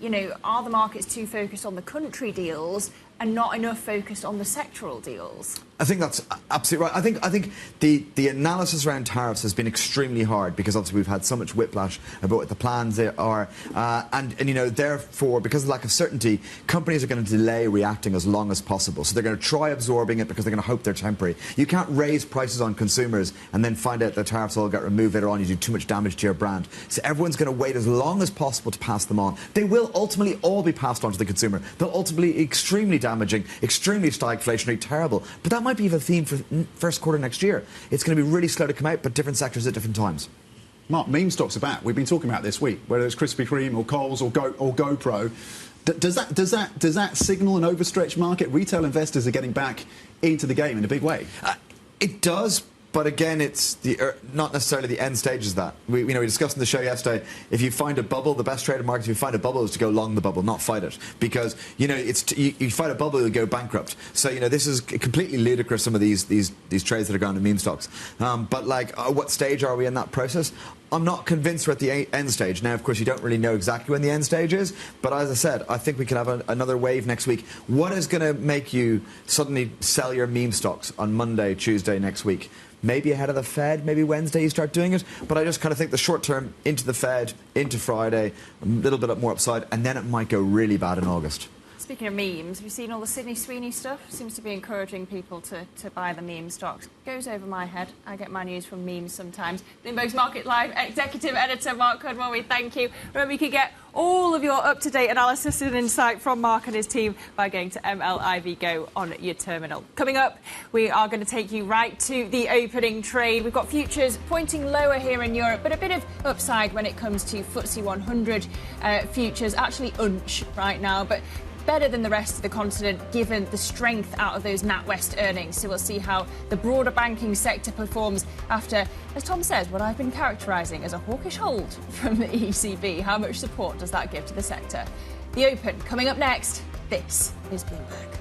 are the markets too focused on the country deals and not enough focused on the sectoral deals?
I think that's absolutely right. I think the analysis around tariffs has been extremely hard, because obviously we've had so much whiplash about what the plans are, and therefore, because of the lack of certainty, companies are going to delay reacting as long as possible. So they're going to try absorbing it because they're going to hope they're temporary. You can't raise prices on consumers and then find out the tariffs all get removed later on. You do too much damage to your brand. So everyone's going to wait as long as possible to pass them on. They will ultimately all be passed on to the consumer. They'll ultimately be extremely damaging, extremely stagflationary, terrible. But that might be the theme for first quarter next year. It's going to be really slow to come out, but different sectors at different times.
Mark, meme stocks are back. We've been talking about this week, whether it's Krispy Kreme or Coles or GoPro. Does that signal an overstretched market? Retail investors are getting back into the game in a big way.
It does. But again, it's not necessarily the end stages of that. We discussed in the show yesterday, if you find a bubble, the best trade in markets, if you find a bubble, is to go long the bubble, not fight it. Because, you fight a bubble, you'll go bankrupt. So, this is completely ludicrous, some of these trades that are going to meme stocks. But, what stage are we in that process? I'm not convinced we're at the end stage. Now, of course, you don't really know exactly when the end stage is. But as I said, I think we can have another wave next week. What is going to make you suddenly sell your meme stocks on Monday, Tuesday next week? Maybe ahead of the Fed, maybe Wednesday you start doing it. But I just kind of think the short term, into the Fed, into Friday, a little bit more upside, and then it might go really bad in August.
Speaking of memes, have you seen all the Sydney Sweeney stuff? Seems to be encouraging people to buy the meme stocks. Goes over my head. I get my news from memes sometimes. Bloomberg's Market Live Executive Editor Mark Cudmore, we thank you. Remember, you can get all of your up-to-date analysis and insight from Mark and his team by going to MLIV Go on your terminal. Coming up, we are going to take you right to the opening trade. We've got futures pointing lower here in Europe, but a bit of upside when it comes to FTSE 100 futures. Actually, unch right now, but better than the rest of the continent given the strength out of those NatWest earnings. So we'll see how the broader banking sector performs after, as Tom says, what I've been characterising as a hawkish hold from the ECB. How much support does that give to the sector? The Open coming up next. This is Bloomberg.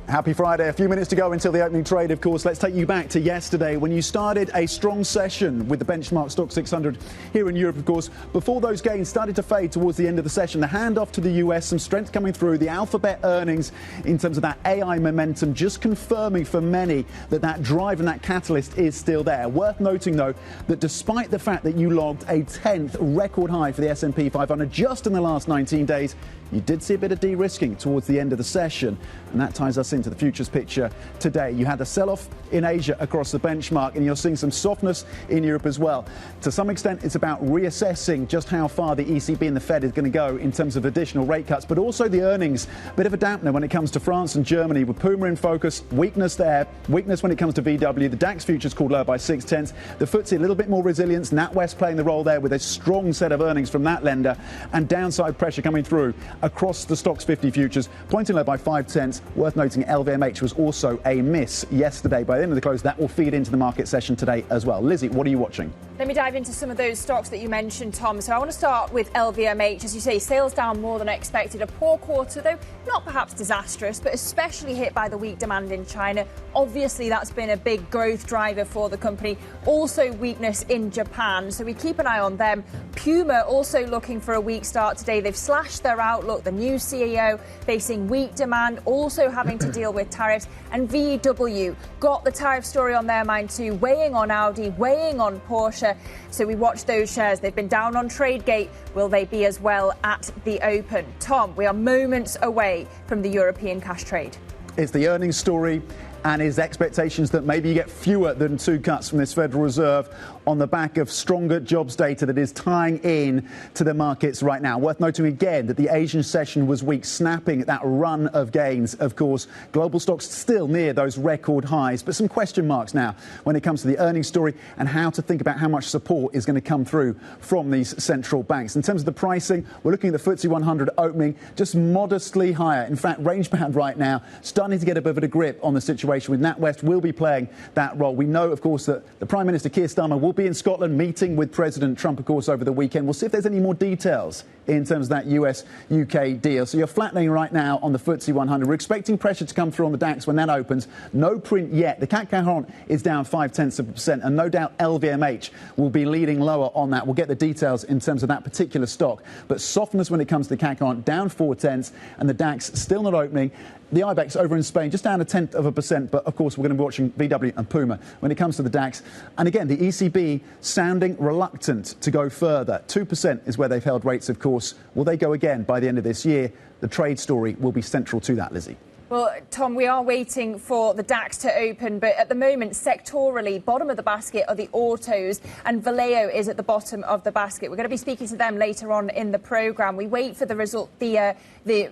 Happy Friday. A few minutes to go until the opening trade, of course. Let's take you back to yesterday when you started a strong session with the benchmark stock 600 here in Europe, of course. Before those gains started to fade towards the end of the session, the handoff to the US, some strength coming through, the Alphabet earnings in terms of that AI momentum, just confirming for many that drive and that catalyst is still there. Worth noting, though, that despite the fact that you logged a 10th record high for the S&P 500 just in the last 19 days, you did see a bit of de-risking towards the end of the session, and that ties us into the futures picture today. You had a sell-off in Asia across the benchmark, and you're seeing some softness in Europe as well. To some extent, it's about reassessing just how far the ECB and the Fed is going to go in terms of additional rate cuts, but also the earnings. A bit of a dampener when it comes to France and Germany, with Puma in focus, weakness there, weakness when it comes to VW. The DAX futures called lower by 0.6. The FTSE a little bit more resilience. NatWest playing the role there with a strong set of earnings from that lender, and downside pressure coming through across the Stocks 50 futures, pointing low by 0.5. Worth noting, LVMH was also a miss yesterday. By the end of the close, that will feed into the market session today as well. Lizzy, what are you watching?
Let me dive into some of those stocks that you mentioned, Tom. So I want to start with LVMH. As you say, sales down more than expected. A poor quarter, though not perhaps disastrous, but especially hit by the weak demand in China. Obviously, that's been a big growth driver for the company. Also, weakness in Japan. So we keep an eye on them. Puma also looking for a weak start today. They've slashed their outlook. The new CEO facing weak demand, also having to deal with tariffs. And VW got the tariff story on their mind too, weighing on Audi, weighing on Porsche. So we watch those shares. They've been down on TradeGate. Will they be as well at the open? Tom, we are moments away from the European cash trade.
It's the earnings story and his expectations that maybe you get fewer than 2 cuts from this Federal Reserve on the back of stronger jobs data that is tying in to the markets right now. Worth noting again that the Asian session was weak, snapping that run of gains. Of course, global stocks still near those record highs, but some question marks now when it comes to the earnings story and how to think about how much support is going to come through from these central banks. In terms of the pricing, we're looking at the FTSE 100 opening just modestly higher. In fact, range bound right now, starting to get a bit of a grip on the situation with NatWest will be playing that role. We know, of course, that the Prime Minister, Keir Starmer, will be in Scotland meeting with President Trump, of course, over the weekend. We'll see if there's any more details in terms of that US-UK deal. So you're flattening right now on the FTSE 100. We're expecting pressure to come through on the DAX when that opens. No print yet. The CAC 40 is down 0.5%, and no doubt LVMH will be leading lower on that. We'll get the details in terms of that particular stock. But softness when it comes to the CAC 40, down 0.4, and the DAX still not opening. The IBEX over in Spain just down 0.1%, but of course we're going to be watching VW and Puma when it comes to the DAX. And again, the ECB sounding reluctant to go further. 2% is where they've held rates, of course. Will they go again by the end of this year? The trade story will be central to that, Lizzy.
Well, Tom, we are waiting for the DAX to open, but at the moment, sectorally, bottom of the basket are the autos, and Valeo is at the bottom of the basket. We're going to be speaking to them later on in the programme. We wait for the result, the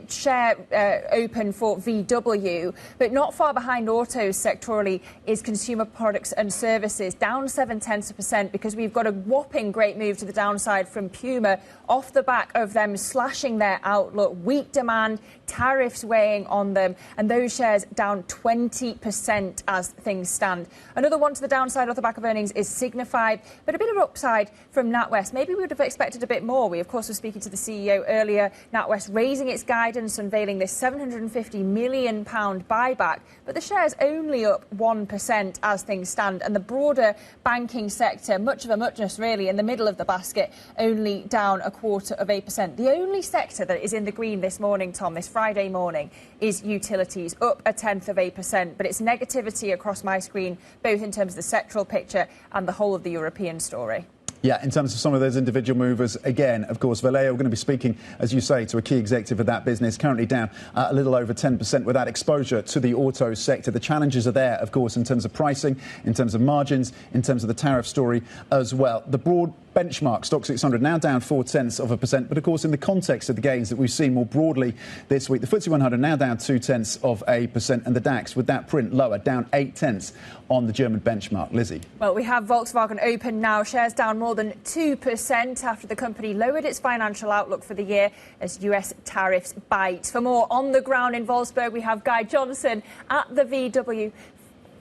share open for VW, but not far behind autos sectorally is consumer products and services, down 0.7%, because we've got a whopping great move to the downside from Puma off the back of them slashing their outlook, weak demand, tariffs weighing on them, and those shares down 20% as things stand. Another one to the downside off the back of earnings is Signify, but a bit of upside from NatWest. Maybe we would have expected a bit more. We, of course, were speaking to the CEO earlier. NatWest raising its guidance, unveiling this £750 million buyback, but the share's only up 1% as things stand, and the broader banking sector, much of a muchness really, in the middle of the basket, only down 0.25%. The only sector that is in the green this morning, Tom, this Friday morning, is utilities, up 0.1%, but it's negativity across my screen, both in terms of the sectoral picture and the whole of the European story.
Yeah, in terms of some of those individual movers, again, of course, Valeo, we're going to be speaking, as you say, to a key executive of that business, currently down a little over 10% with that exposure to the auto sector. The challenges are there, of course, in terms of pricing, in terms of margins, in terms of the tariff story as well. The broad benchmark, Stock 600, now down 0.4%, but of course in the context of the gains that we've seen more broadly this week, the FTSE 100 now down 0.2%, and the DAX with that print lower, down 0.8 on the German benchmark. Lizzy.
Well, we have Volkswagen open now, shares down more than 2% after the company lowered its financial outlook for the year as US tariffs bite. For more on the ground in Wolfsburg, we have Guy Johnson at the VW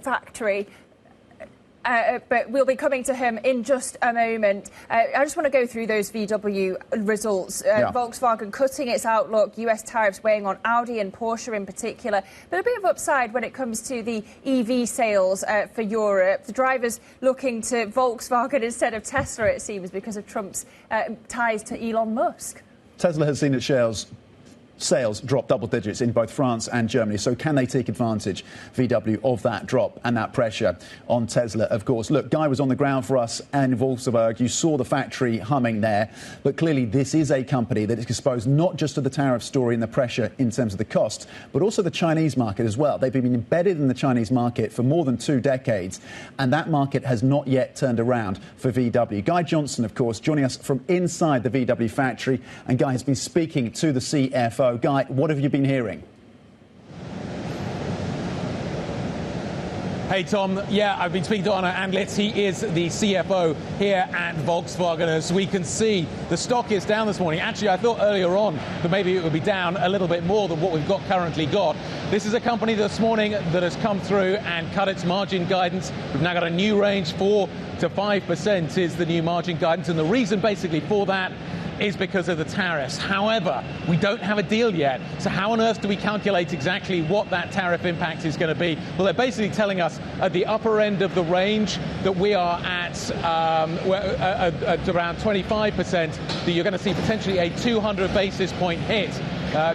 factory. But we'll be coming to him in just a moment. I just want to go through those VW results. Volkswagen cutting its outlook, US tariffs weighing on Audi and Porsche in particular, but a bit of upside when it comes to the EV sales for Europe. The drivers looking to Volkswagen instead of Tesla, it seems, because of Trump's ties to Elon Musk.
Tesla has seen its sales drop double digits in both France and Germany. So can they take advantage, VW, of that drop and that pressure on Tesla, of course? Look, Guy was on the ground for us and Wolfsburg. You saw the factory humming there. But clearly this is a company that is exposed not just to the tariff story and the pressure in terms of the costs, but also the Chinese market as well. They've been embedded in the Chinese market for more than 2 decades, and that market has not yet turned around for VW. Guy Johnson, of course, joining us from inside the VW factory, and Guy has been speaking to the CFO. Guy, what have you been hearing?
Hey, Tom. Yeah, I've been speaking to Arno Antlitz. He is the CFO here at Volkswagen. As we can see, the stock is down this morning. Actually, I thought earlier on that maybe it would be down a little bit more than what we've currently got. This is a company this morning that has come through and cut its margin guidance. We've now got a new range, 4 to 5% is the new margin guidance. And the reason basically for that is because of the tariffs. However, we don't have a deal yet. So how on earth do we calculate exactly what that tariff impact is going to be? Well, they're basically telling us at the upper end of the range that we are at around 25%, that you're going to see potentially a 200 basis point hit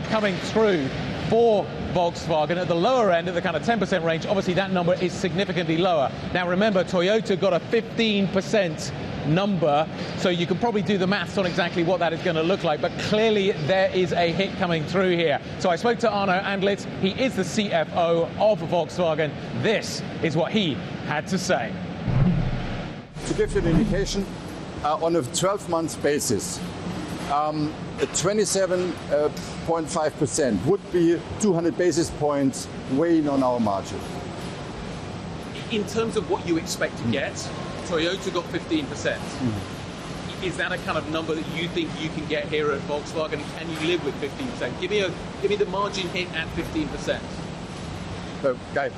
coming through for Volkswagen. At the lower end, at the kind of 10% range, obviously that number is significantly lower. Now remember, Toyota got a 15% number, so you can probably do the maths on exactly what that is going to look like, but clearly there is a hit coming through here. So I spoke to Arno Antlitz. He is the CFO of Volkswagen. This is what he had to say.
To give you an indication, on a 12-month basis, 27.5% would be 200 basis points weighing on our margin.
In terms of what you expect to get, Toyota got 15%. Is that a kind of number that you think you can get here at Volkswagen? Can you live with 15%? Give me the margin hit at 15%.
So, Guy,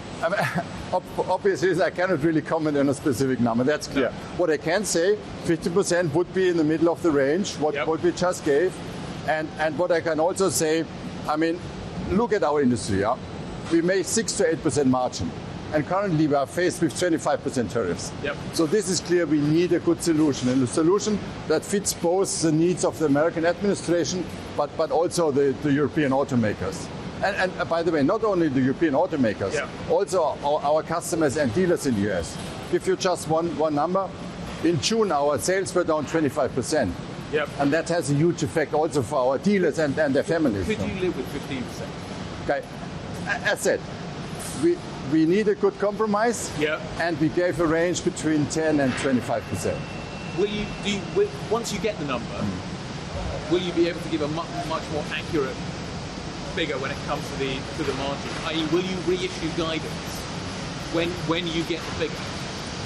obviously I cannot really comment on a specific number. That's clear. No. What I can say, 50% would be in the middle of the range, what we just gave. And what I can also say, I mean, look at our industry. Yeah? We make 6 to 8% margin. And currently we are faced with 25% tariffs. So this is clear, we need a good solution, and a solution that fits both the needs of the American administration, but also the European automakers. And by the way, not only the European automakers, also our customers and dealers in the US. Give you just one number. In June, our sales were down 25%. And that has a huge effect also for our dealers and their families.
Could you live with 15%?
Okay. as said, we need a good compromise, and we gave a range between 10 and 25%.
Once you get the number, will you be able to give a much more accurate figure when it comes to the margin? I.e., will you reissue guidance when you get the figure?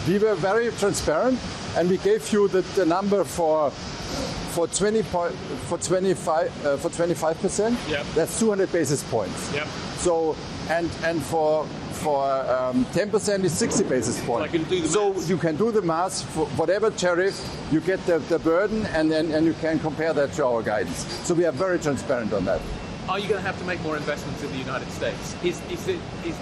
We were very transparent, and we gave you the number for 25%. That's 200 basis points. So and for 10% is 60 basis points. So you can do the math for whatever tariff, you get the burden, and you can compare that to our guidance. So we are very transparent on that.
Are you going to have to make more investments in the United States? Is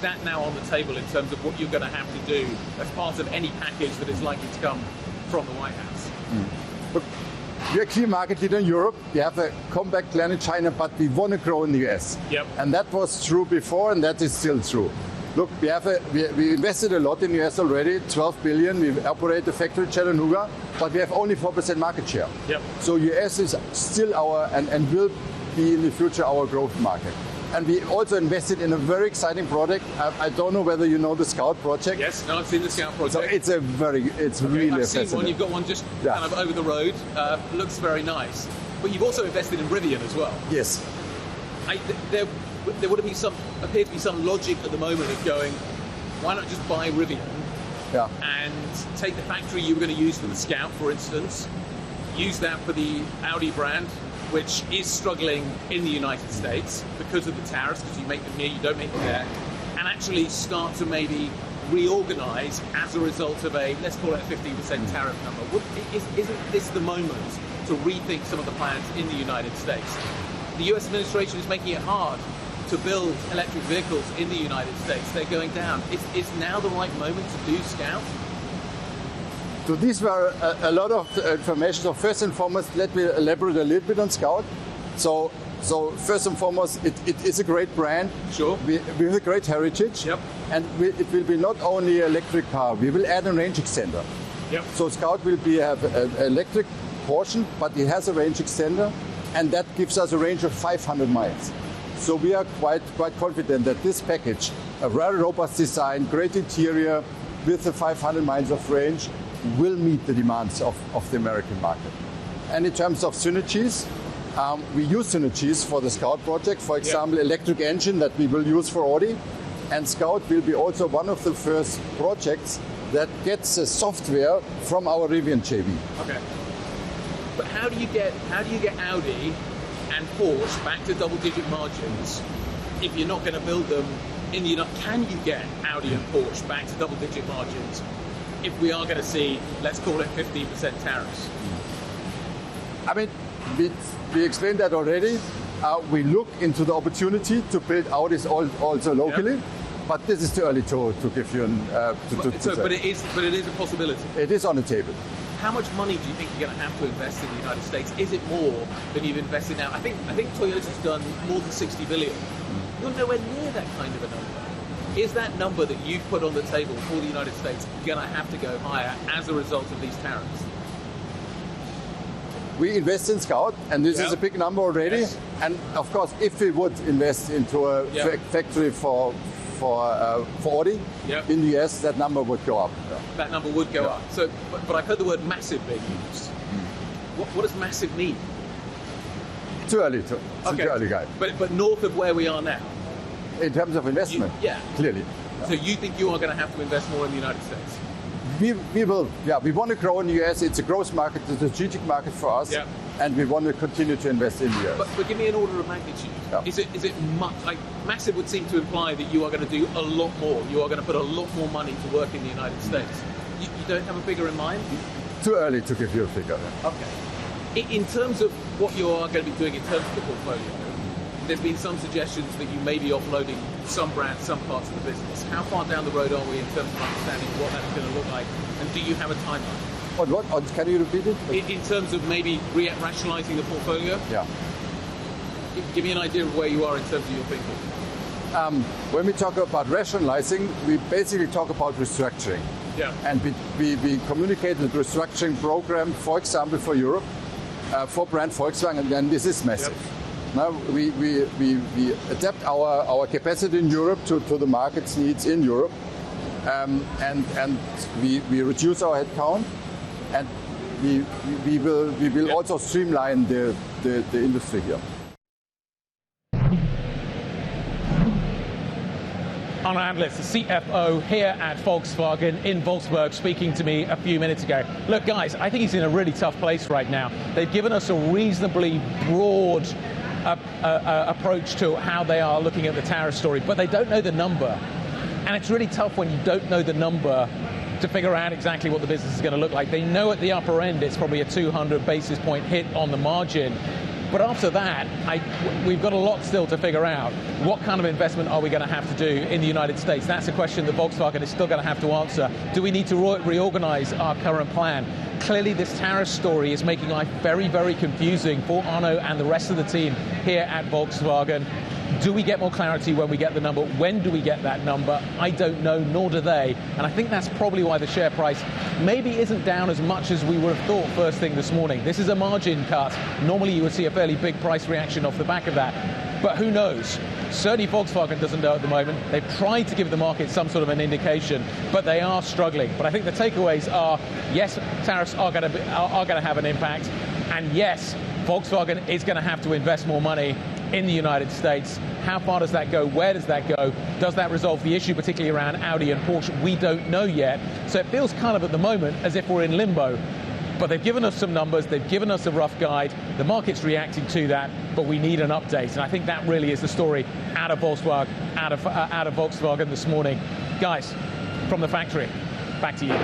that now on the table in terms of what you're going to have to do as part of any package that is likely to come from the White House?
Look, we're a clear market leader in Europe. We have a comeback plan in China, but we want to grow in the US. And that was true before, and that is still true. Look, we invested a lot in the US already, 12 billion. We operate the factory in Chattanooga, but we have only 4% market share. So US is still our, and will be in the future our growth market. And we also invested in a very exciting project. I don't know whether you know the Scout project.
Yes, no, I've seen the Scout project.
So it's really
I've
fascinating.
seen one. You've got one just kind of over the road. Looks very nice. But you've also invested in Rivian as well.
Yes.
There would appear to be some logic at the moment of going, why not just buy Rivian and take the factory you were going to use for the Scout, for instance, use that for the Audi brand, which is struggling in the United States because of the tariffs, because you make them here, you don't make them there, and actually start to maybe reorganize as a result of a, let's call it a 15% tariff number. Isn't this the moment to rethink some of the plans in the United States? The US administration is making it hard to build electric vehicles in the United States. They're going down. Is now the right moment to do Scout?
So these were a lot of information. So first and foremost, let me elaborate a little bit on Scout. So first and foremost, it is a great brand.
Sure.
We have a great heritage. And it will be not only an electric car. We will add a range extender. So Scout will have an electric portion, but it has a range extender, and that gives us a range of 500 miles. So we are quite confident that this package, a very robust design, great interior, with the 500 miles of range, will meet the demands of the American market. And in terms of synergies, we use synergies for the Scout project. For example, electric engine that we will use for Audi. And Scout will be also one of the first projects that gets the software from our Rivian JV.
Okay. But how do you get Audi and Porsche back to double-digit margins if you're not going to build them in the United? Can you get Audi and Porsche back to double-digit margins if we are going to see, let's call it 15% tariffs?
I mean, we explained that already. We look into the opportunity to build Audis also locally, but this is too early to give you an.
But it is a possibility.
It is on the table.
How much money do you think you're going to have to invest in the United States? Is it more than you've invested now? I think Toyota's done more than 60 billion. You're nowhere near that kind of a number. Is that number that you've put on the table for the United States going to have to go higher as a result of these tariffs?
We invest in Scout, and this is a big number already.
Yes.
And of course, if we would invest into a factory for Audi in the US, that number would go up.
That number would go up. So, but I've heard the word massive being used. What does massive mean?
Too early to. Too early, guy.
But north of where we are now.
In terms of investment, clearly.
So you think you are going to have to invest more in the United States?
We will. Yeah, we want to grow in the US. It's a growth market, it's a strategic market for us, and we want to continue to invest in the US.
But give me an order of magnitude. Is it much? Like massive would seem to imply that you are going to do a lot more. You are going to put a lot more money to work in the United States. You don't have a figure in mind?
Too early to give you a figure.
Okay. In terms of what you are going to be doing in terms of the portfolio, there's been some suggestions that you may be offloading some brands, some parts of the business. How far down the road are we in terms of understanding what that's going to look like? And do you have a timeline?
On what? Can you repeat it?
In terms of maybe rationalising the portfolio?
Yeah.
Give me an idea of where you are in terms of your thinking.
When we talk about rationalising, we basically talk about restructuring. And we communicate the restructuring program, for example, for Europe, for brand Volkswagen, and this is massive. Now we adapt our capacity in Europe to the market's needs in Europe, and we reduce our headcount, and we will also streamline the industry here.
Arno Antlitz, the CFO here at Volkswagen in Wolfsburg, speaking to me a few minutes ago. Look, guys, I think he's in a really tough place right now. They've given us a reasonably broad approach to how they are looking at the tariff story, but they don't know the number. And it's really tough when you don't know the number to figure out exactly what the business is going to look like. They know at the upper end it's probably a 200 basis point hit on the margin. But after that, we've got a lot still to figure out. What kind of investment are we going to have to do in the United States? That's a question that Volkswagen is still going to have to answer. Do we need to reorganize our current plan? Clearly, this tariff story is making life very, very confusing for Arno and the rest of the team here at Volkswagen. Do we get more clarity when we get the number? When do we get that number? I don't know, nor do they. And I think that's probably why the share price maybe isn't down as much as we would have thought first thing this morning. This is a margin cut. Normally you would see a fairly big price reaction off the back of that. But who knows? Certainly Volkswagen doesn't know at the moment. They've tried to give the market some sort of an indication, but they are struggling. But I think the takeaways are, yes, tariffs are going to have an impact. And yes, Volkswagen is going to have to invest more money in the United States. How far does that go? Where does that go? Does that resolve the issue, particularly around Audi and Porsche? We don't know yet. So it feels kind of at the moment as if we're in limbo. But they've given us some numbers. They've given us a rough guide. The market's reacting to that, but we need an update. And I think that really is the story out of Volkswagen, out of Volkswagen this morning. Guys, from the factory, back to you.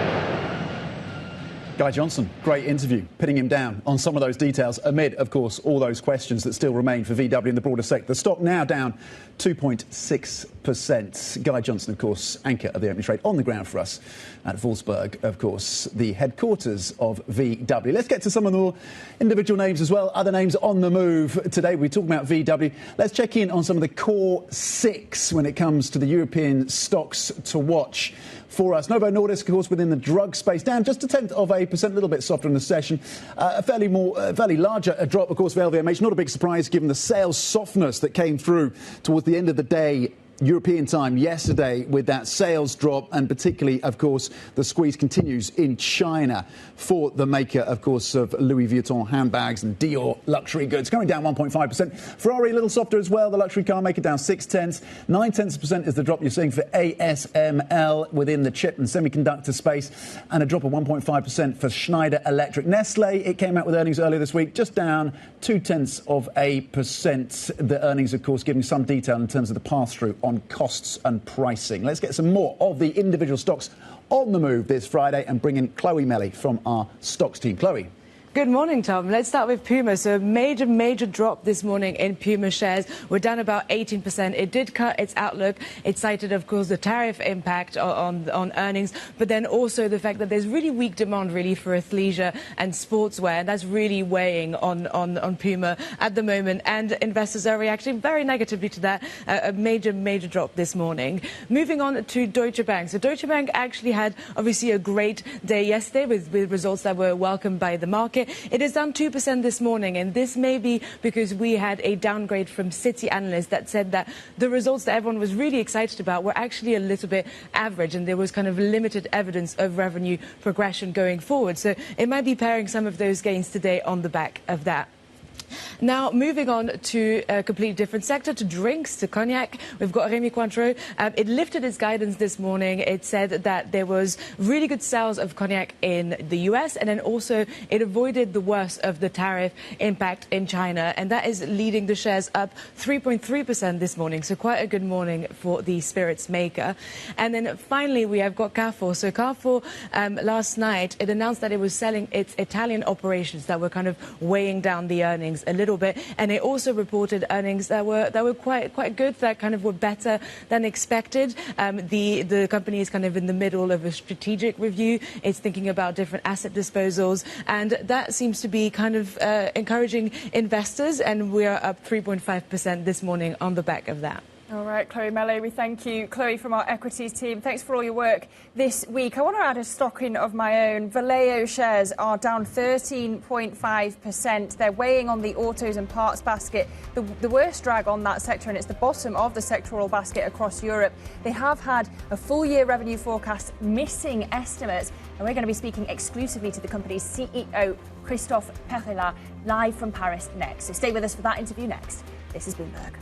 Guy Johnson, great interview, pinning him down on some of those details amid, of course, all those questions that still remain for VW in the broader sector. The stock now down 2.6%. Guy Johnson, of course, anchor of the opening trade on the ground for us at Wolfsburg, of course, the headquarters of VW. Let's get to some of the more individual names as well, other names on the move. Today we're talking about VW. Let's check in on some of the core six when it comes to the European stocks to watch for us. Novo Nordisk, of course, within the drug space, down just 0.1%, a little bit softer in the session. A fairly larger drop, of course, for LVMH. Not a big surprise given the sales softness that came through towards the end of the day, European time yesterday, with that sales drop, and particularly, of course, the squeeze continues in China for the maker, of course, of Louis Vuitton handbags and Dior luxury goods, going down 1.5%. Ferrari a little softer as well, the luxury car maker down 0.6. 0.9% is the drop you're seeing for ASML within the chip and semiconductor space, and a drop of 1.5% for Schneider Electric. Nestle, it came out with earnings earlier this week, just down 0.2%. The earnings, of course, giving some detail in terms of the pass-through on costs and pricing. Let's get some more of the individual stocks on the move this Friday and bring in Chloe Melly from our stocks team. Chloe.
Good morning, Tom. Let's start with Puma. So a major drop this morning in Puma shares. We're down about 18%. It did cut its outlook. It cited, of course, the tariff impact on earnings, but then also the fact that there's really weak demand really for athleisure and sportswear. And that's really weighing on Puma at the moment. And investors are reacting very negatively to that. A major drop this morning. Moving on to Deutsche Bank. So Deutsche Bank actually had obviously a great day yesterday with results that were welcomed by the market. It is down 2% this morning, and this may be because we had a downgrade from Citi analysts that said that the results that everyone was really excited about were actually a little bit average, and there was kind of limited evidence of revenue progression going forward. So it might be paring some of those gains today on the back of that. Now, moving on to a completely different sector, to drinks, to cognac. We've got Rémy Cointreau. It lifted its guidance this morning. It said that there was really good sales of cognac in the US, and then also it avoided the worst of the tariff impact in China, and that is leading the shares up 3.3% this morning. So quite a good morning for the spirits maker. And then finally, we have got Carrefour. So Carrefour, last night, it announced that it was selling its Italian operations that were kind of weighing down the earnings a little bit, and it also reported earnings that were quite good, that kind of were better than expected. The company is kind of in the middle of a strategic review. It's thinking about different asset disposals, and that seems to be kind of encouraging investors, and we are up 3.5% this morning on the back of that.
All right, Chloe Mello, we thank you. Chloe from our equities team, thanks for all your work this week. I want to add a stock in of my own. Valeo shares are down 13.5%. They're weighing on the autos and parts basket, the worst drag on that sector, and it's the bottom of the sectoral basket across Europe. They have had a full-year revenue forecast missing estimates, and we're going to be speaking exclusively to the company's CEO, Christophe Perillat, live from Paris next. So stay with us for that interview next. This is Bloomberg.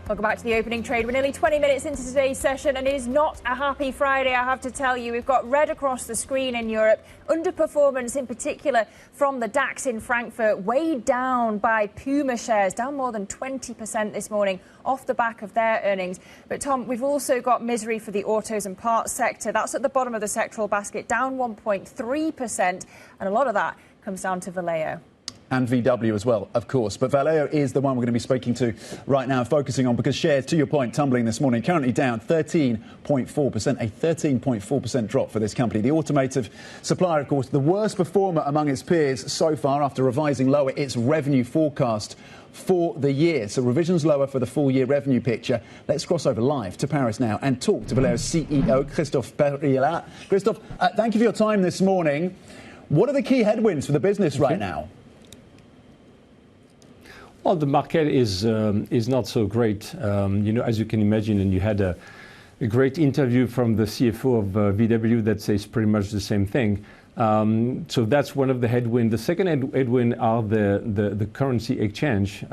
Welcome back to the opening trade. We're nearly 20 minutes into today's session, and it is not a happy Friday, I have to tell you. We've got red across the screen in Europe. Underperformance, in particular, from the DAX in Frankfurt, weighed down by Puma shares, down more than 20% this morning off the back of their earnings. But, Tom, we've also got misery for the autos and parts sector. That's at the bottom of the sectoral basket, down 1.3%, and a lot of that comes down to Valeo.
And VW as well, of course. But Valeo is the one we're going to be speaking to right now, focusing on, because shares, to your point, tumbling this morning, currently down 13.4%, a 13.4% drop for this company. The automotive supplier, of course, the worst performer among its peers so far after revising lower its revenue forecast for the year. So revisions lower for the full-year revenue picture. Let's cross over live to Paris now and talk to Valeo's CEO, Christophe Perillat. Christophe, thank you for your time this morning. What are the key headwinds for the business right now?
Well, the market is not so great, as you can imagine, and you had a great interview from the CFO of VW that says pretty much the same thing. So that's one of the headwinds. The second headwind are the currency exchange.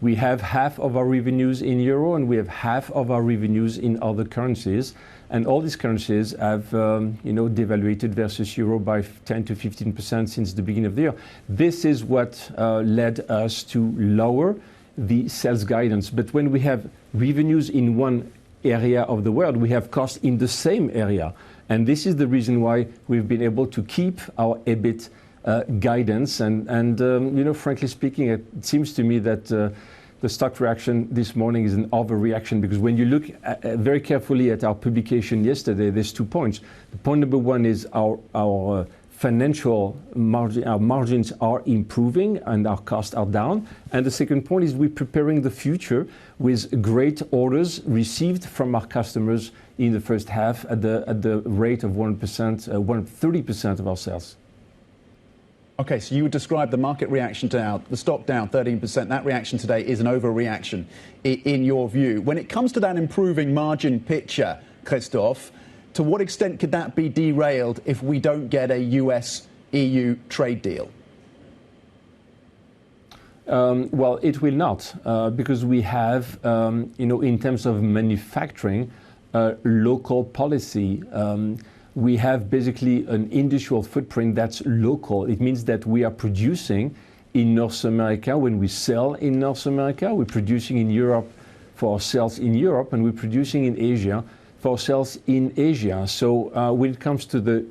We have half of our revenues in euro, and we have half of our revenues in other currencies. And all these currencies have, devaluated versus euro by 10 to 15% since the beginning of the year. This is what led us to lower the sales guidance. But when we have revenues in one area of the world, we have costs in the same area. And this is the reason why we've been able to keep our EBIT guidance. And frankly speaking, it seems to me that the stock reaction this morning is an overreaction, because when you look very carefully at our publication yesterday, there's 2 points. The point number one is our financial margin, our margins are improving and our costs are down. And the second point is we're preparing the future with great orders received from our customers in the first half at the rate of 30% of our sales.
OK, so you would describe the market reaction down, the stock down 13%. That reaction today is an overreaction, in your view. When it comes to that improving margin picture, Christophe, to what extent could that be derailed if we don't get a US-EU trade deal?
Well, it will not, because we have, in terms of manufacturing, local policy. We have basically an industrial footprint that's local. It means that we are producing in North America when we sell in North America. We're producing in Europe for our sales in Europe, and we're producing in Asia for our sales in Asia. So when it comes to the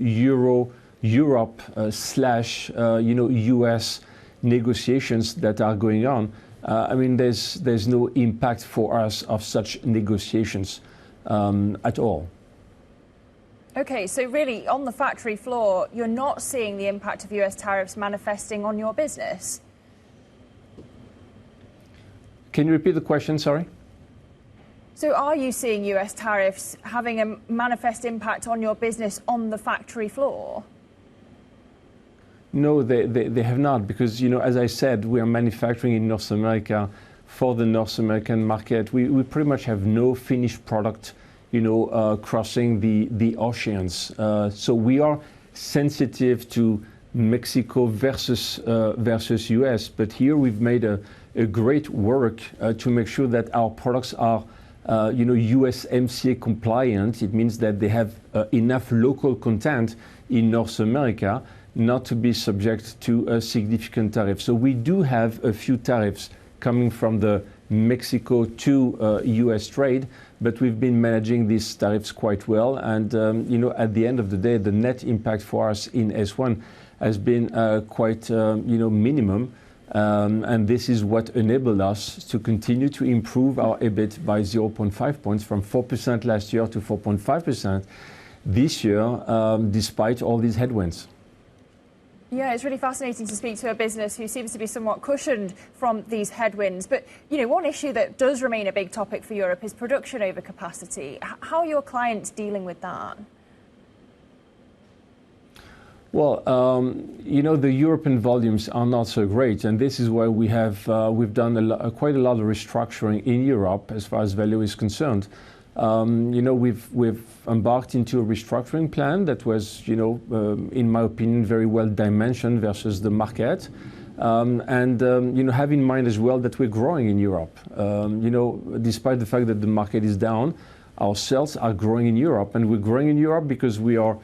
Europe slash US negotiations that are going on, there's no impact for us of such negotiations at all.
OK, so really, on the factory floor, you're not seeing the impact of US tariffs manifesting on your business?
Can you repeat the question, sorry?
So are you seeing US tariffs having a manifest impact on your business on the factory floor?
No, they have not, because, as I said, we are manufacturing in North America for the North American market. We pretty much have no finished product crossing the oceans. So we are sensitive to Mexico versus US. But here we've made a great work to make sure that our products are, USMCA compliant. It means that they have enough local content in North America not to be subject to a significant tariff. So we do have a few tariffs coming from the Mexico to US trade, but we've been managing these tariffs quite well. And, at the end of the day, the net impact for us in S1 has been quite, minimum. And this is what enabled us to continue to improve our EBIT by 0.5 points from 4% last year to 4.5% this year, despite all these headwinds.
Yeah, it's really fascinating to speak to a business who seems to be somewhat cushioned from these headwinds. But, you know, one issue that does remain a big topic for Europe is production overcapacity. How are your clients dealing with that?
Well, you know, the European volumes are not so great, and this is why we've done quite a lot of restructuring in Europe as far as Valeo is concerned. You know, we've embarked into a restructuring plan that was, you know, in my opinion, very well dimensioned versus the market. You know, have in mind as well that we're growing in Europe. You know, despite the fact that the market is down, our sales are growing in Europe, and we're growing in Europe because we are,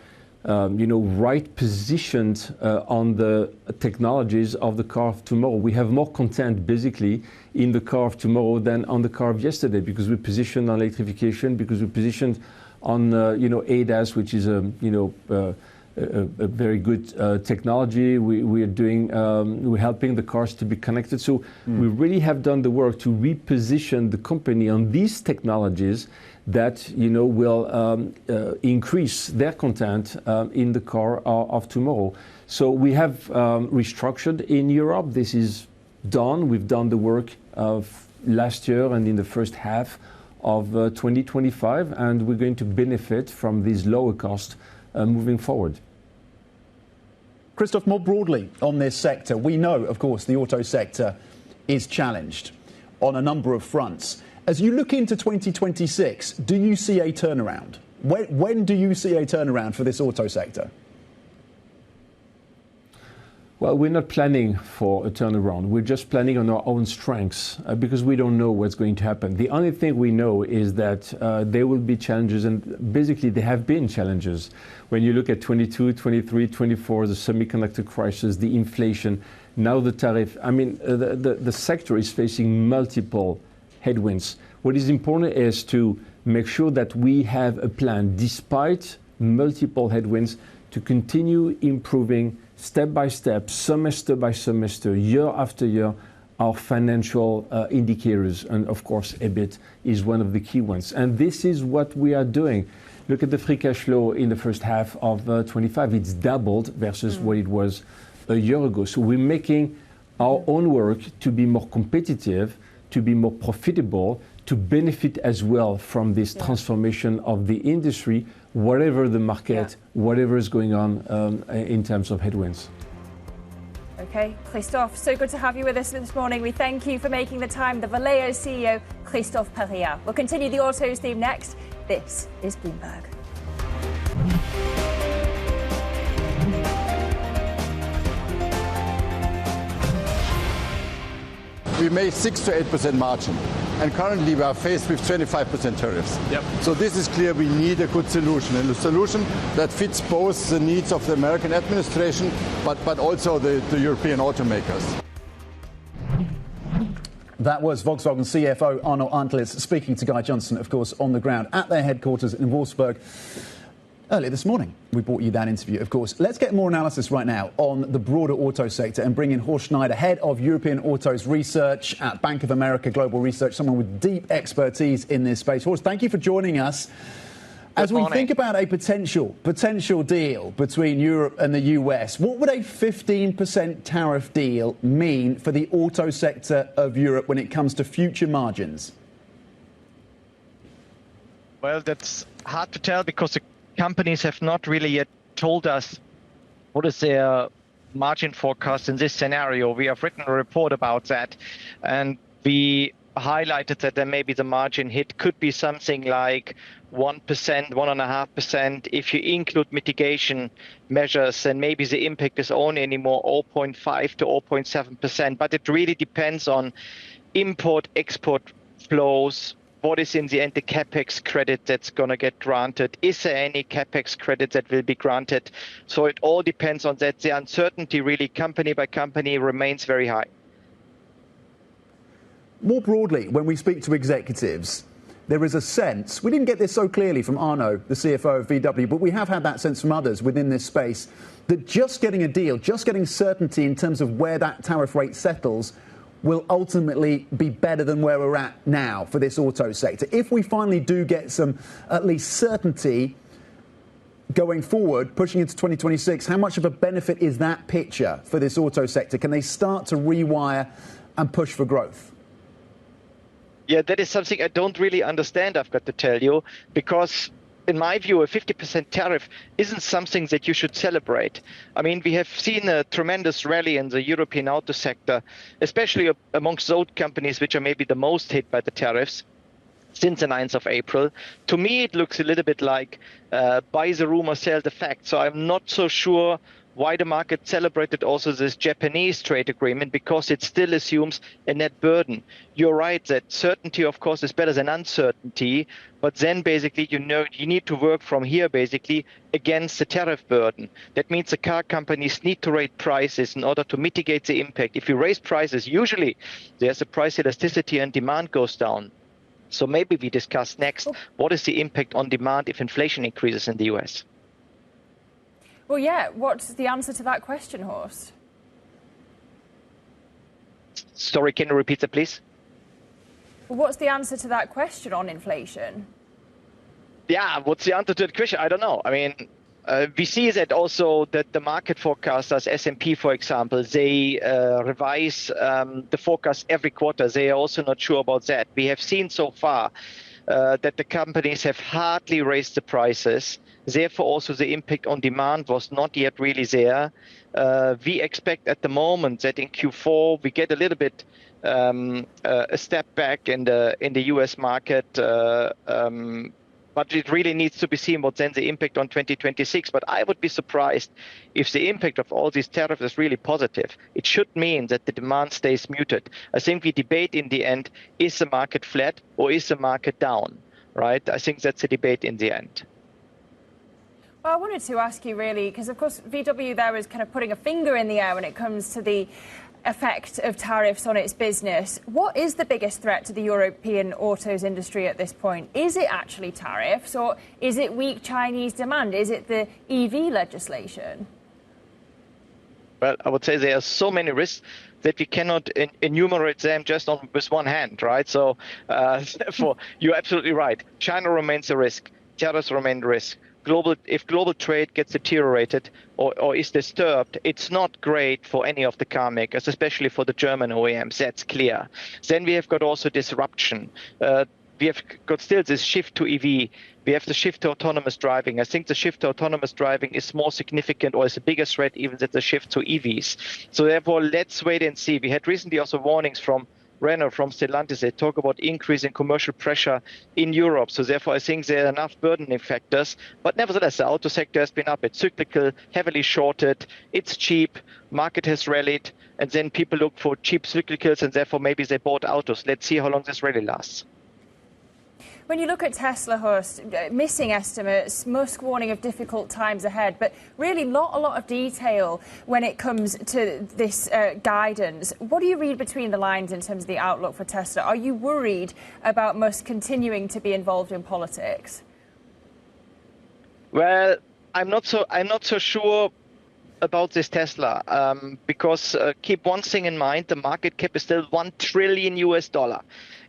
you know, right positioned on the technologies of the car of tomorrow. We have more content basically in the car of tomorrow than on the car of yesterday, because we're positioned on electrification, because we're positioned on you know, ADAS, which is a very good technology. We're helping the cars to be connected. So we really have done the work to reposition the company on these technologies that, you know, will increase their content in the car of tomorrow. So we have restructured in Europe. This is done. We've done the work of last year and in the first half of 2025, and we're going to benefit from these lower costs moving forward.
Christophe, more broadly on this sector, we know, of course, the auto sector is challenged on a number of fronts. As you look into 2026, do you see a turnaround? When do you see a turnaround for this auto sector?
Well, we're not planning for a turnaround. We're just planning on our own strengths because we don't know what's going to happen. The only thing we know is that there will be challenges, and basically there have been challenges. When you look at 22, 23, 24, the semiconductor crisis, the inflation, now the tariff, I mean, the sector is facing multiple headwinds. What is important is to make sure that we have a plan, despite multiple headwinds, to continue improving step by step, semester by semester, year after year, our financial indicators. And of course, EBIT is one of the key ones. And this is what we are doing. Look at the free cash flow in the first half of 25. It's doubled versus what it was a year ago. So we're making our own work to be more competitive, to be more profitable, to benefit as well from this transformation of the industry, whatever the market, whatever is going on in terms of headwinds.
Okay, Christophe, so good to have you with us this morning. We thank you for making the time. The Valeo CEO, Christophe Perillat. We'll continue the autos theme next. This is Bloomberg.
We made 6 to 8% margin, and currently we are faced with 25% tariffs. So this is clear. We need a good solution, and a solution that fits both the needs of the American administration, but also the European automakers.
That was Volkswagen CFO Arno Antlitz speaking to Guy Johnson, of course, on the ground at their headquarters in Wolfsburg. Earlier this morning, we brought you that interview, of course. Let's get more analysis right now on the broader auto sector and bring in Horst Schneider, head of European Autos Research at Bank of America Global Research, someone with deep expertise in this space. Horst, thank you for joining us. As we think about a potential deal between Europe and the US, what would a 15% tariff deal mean for the auto sector of Europe when it comes to future margins?
Well, that's hard to tell because the companies have not really yet told us what is their margin forecast in this scenario. We have written a report about that, and we highlighted that then maybe the margin hit could be something like 1%, 1.5%. If you include mitigation measures, then maybe the impact is only anymore 0.5 to 0.7%. But it really depends on import-export flows. What is in the end the capex credit that's going to get granted? Is there any capex credit that will be granted? So it all depends on that. The uncertainty really company by company remains very high.
More broadly, when we speak to executives, there is a sense, we didn't get this so clearly from Arno, the CFO of VW, but we have had that sense from others within this space, that just getting a deal, just getting certainty in terms of where that tariff rate settles will ultimately be better than where we're at now for this auto sector. If we finally do get some, at least certainty going forward, pushing into 2026, how much of a benefit is that picture for this auto sector? Can they start to rewire and push for growth?
Yeah, that is something I don't really understand, I've got to tell you, because in my view, a 50% tariff isn't something that you should celebrate. I mean, we have seen a tremendous rally in the European auto sector, especially amongst those companies which are maybe the most hit by the tariffs since the 9th of April. To me, it looks a little bit like buy the rumor, sell the fact. So I'm not so sure why the market celebrated also this Japanese trade agreement, because it still assumes a net burden. You're right that certainty, of course, is better than uncertainty, but then basically, you need to work from here basically against the tariff burden. That means the car companies need to raise prices in order to mitigate the impact. If you raise prices, usually there's a price elasticity and demand goes down. So maybe we discuss next, what is the impact on demand if inflation increases in the US?
Well, yeah, what's the answer to that question, Horst?
Sorry, can you repeat that, please?
What's the answer to that question on inflation?
Yeah, what's the answer to that question? I don't know. I mean, we see that also that the market forecasters, S&P, for example, they revise the forecast every quarter. They are also not sure about that. We have seen so far that the companies have hardly raised the prices. Therefore, also the impact on demand was not yet really there. We expect at the moment that in Q4 we get a little bit a step back in the US market, but it really needs to be seen what then the impact on 2026. But I would be surprised if the impact of all these tariffs is really positive. It should mean that the demand stays muted. I think we debate in the end, is the market flat or is the market down, right? I think that's a debate in the end.
Well, I wanted to ask you really, because of course VW there is kind of putting a finger in the air when it comes to the effect of tariffs on its business. What is the biggest threat to the European autos industry at this point? Is it actually tariffs, or is it weak Chinese demand? Is it the EV legislation?
Well, I would say there are so many risks that we cannot enumerate them just with one hand, right? So therefore, you're absolutely right. China remains a risk. Tariffs remain a risk. If global trade gets deteriorated or is disturbed, it's not great for any of the car makers, especially for the German OEMs. That's clear. Then we have got also disruption. We have got still this shift to EV. We have the shift to autonomous driving. I think the shift to autonomous driving is more significant, or is a bigger threat even than the shift to EVs. So therefore, let's wait and see. We had recently also warnings from Renault, from Stellantis. They talk about increasing commercial pressure in Europe. So therefore, I think there are enough burdening factors. But nevertheless, the auto sector has been up. It's cyclical, heavily shorted. It's cheap. Market has rallied. And then people look for cheap cyclicals, and therefore maybe they bought autos. Let's see how long this rally lasts.
When you look at Tesla, Horst, missing estimates, Musk warning of difficult times ahead, but really not a lot of detail when it comes to this guidance. What do you read between the lines in terms of the outlook for Tesla? Are you worried about Musk continuing to be involved in politics?
Well, I'm not so sure about this Tesla, because keep one thing in mind: the market cap is still $1 trillion.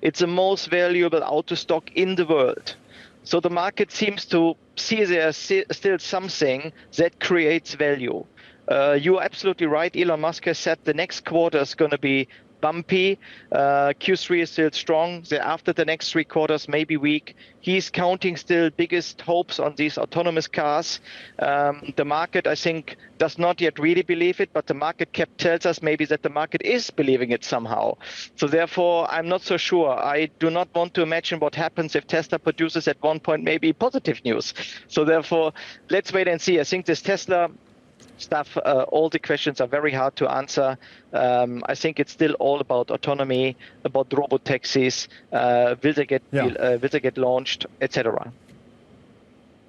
It's the most valuable auto stock in the world. So the market seems to see there's still something that creates value. You're absolutely right. Elon Musk has said the next quarter is going to be bumpy. Q3 is still strong. After the next 3 quarters may be weak. He's counting still biggest hopes on these autonomous cars. The market, I think, does not yet really believe it, but the market cap tells us maybe that the market is believing it somehow. So therefore, I'm not so sure. I do not want to imagine what happens if Tesla produces at one point maybe positive news. So therefore, let's wait and see. I think this Tesla stuff, all the questions are very hard to answer. I think it's still all about autonomy, about robotaxis. Will they get launched, etc.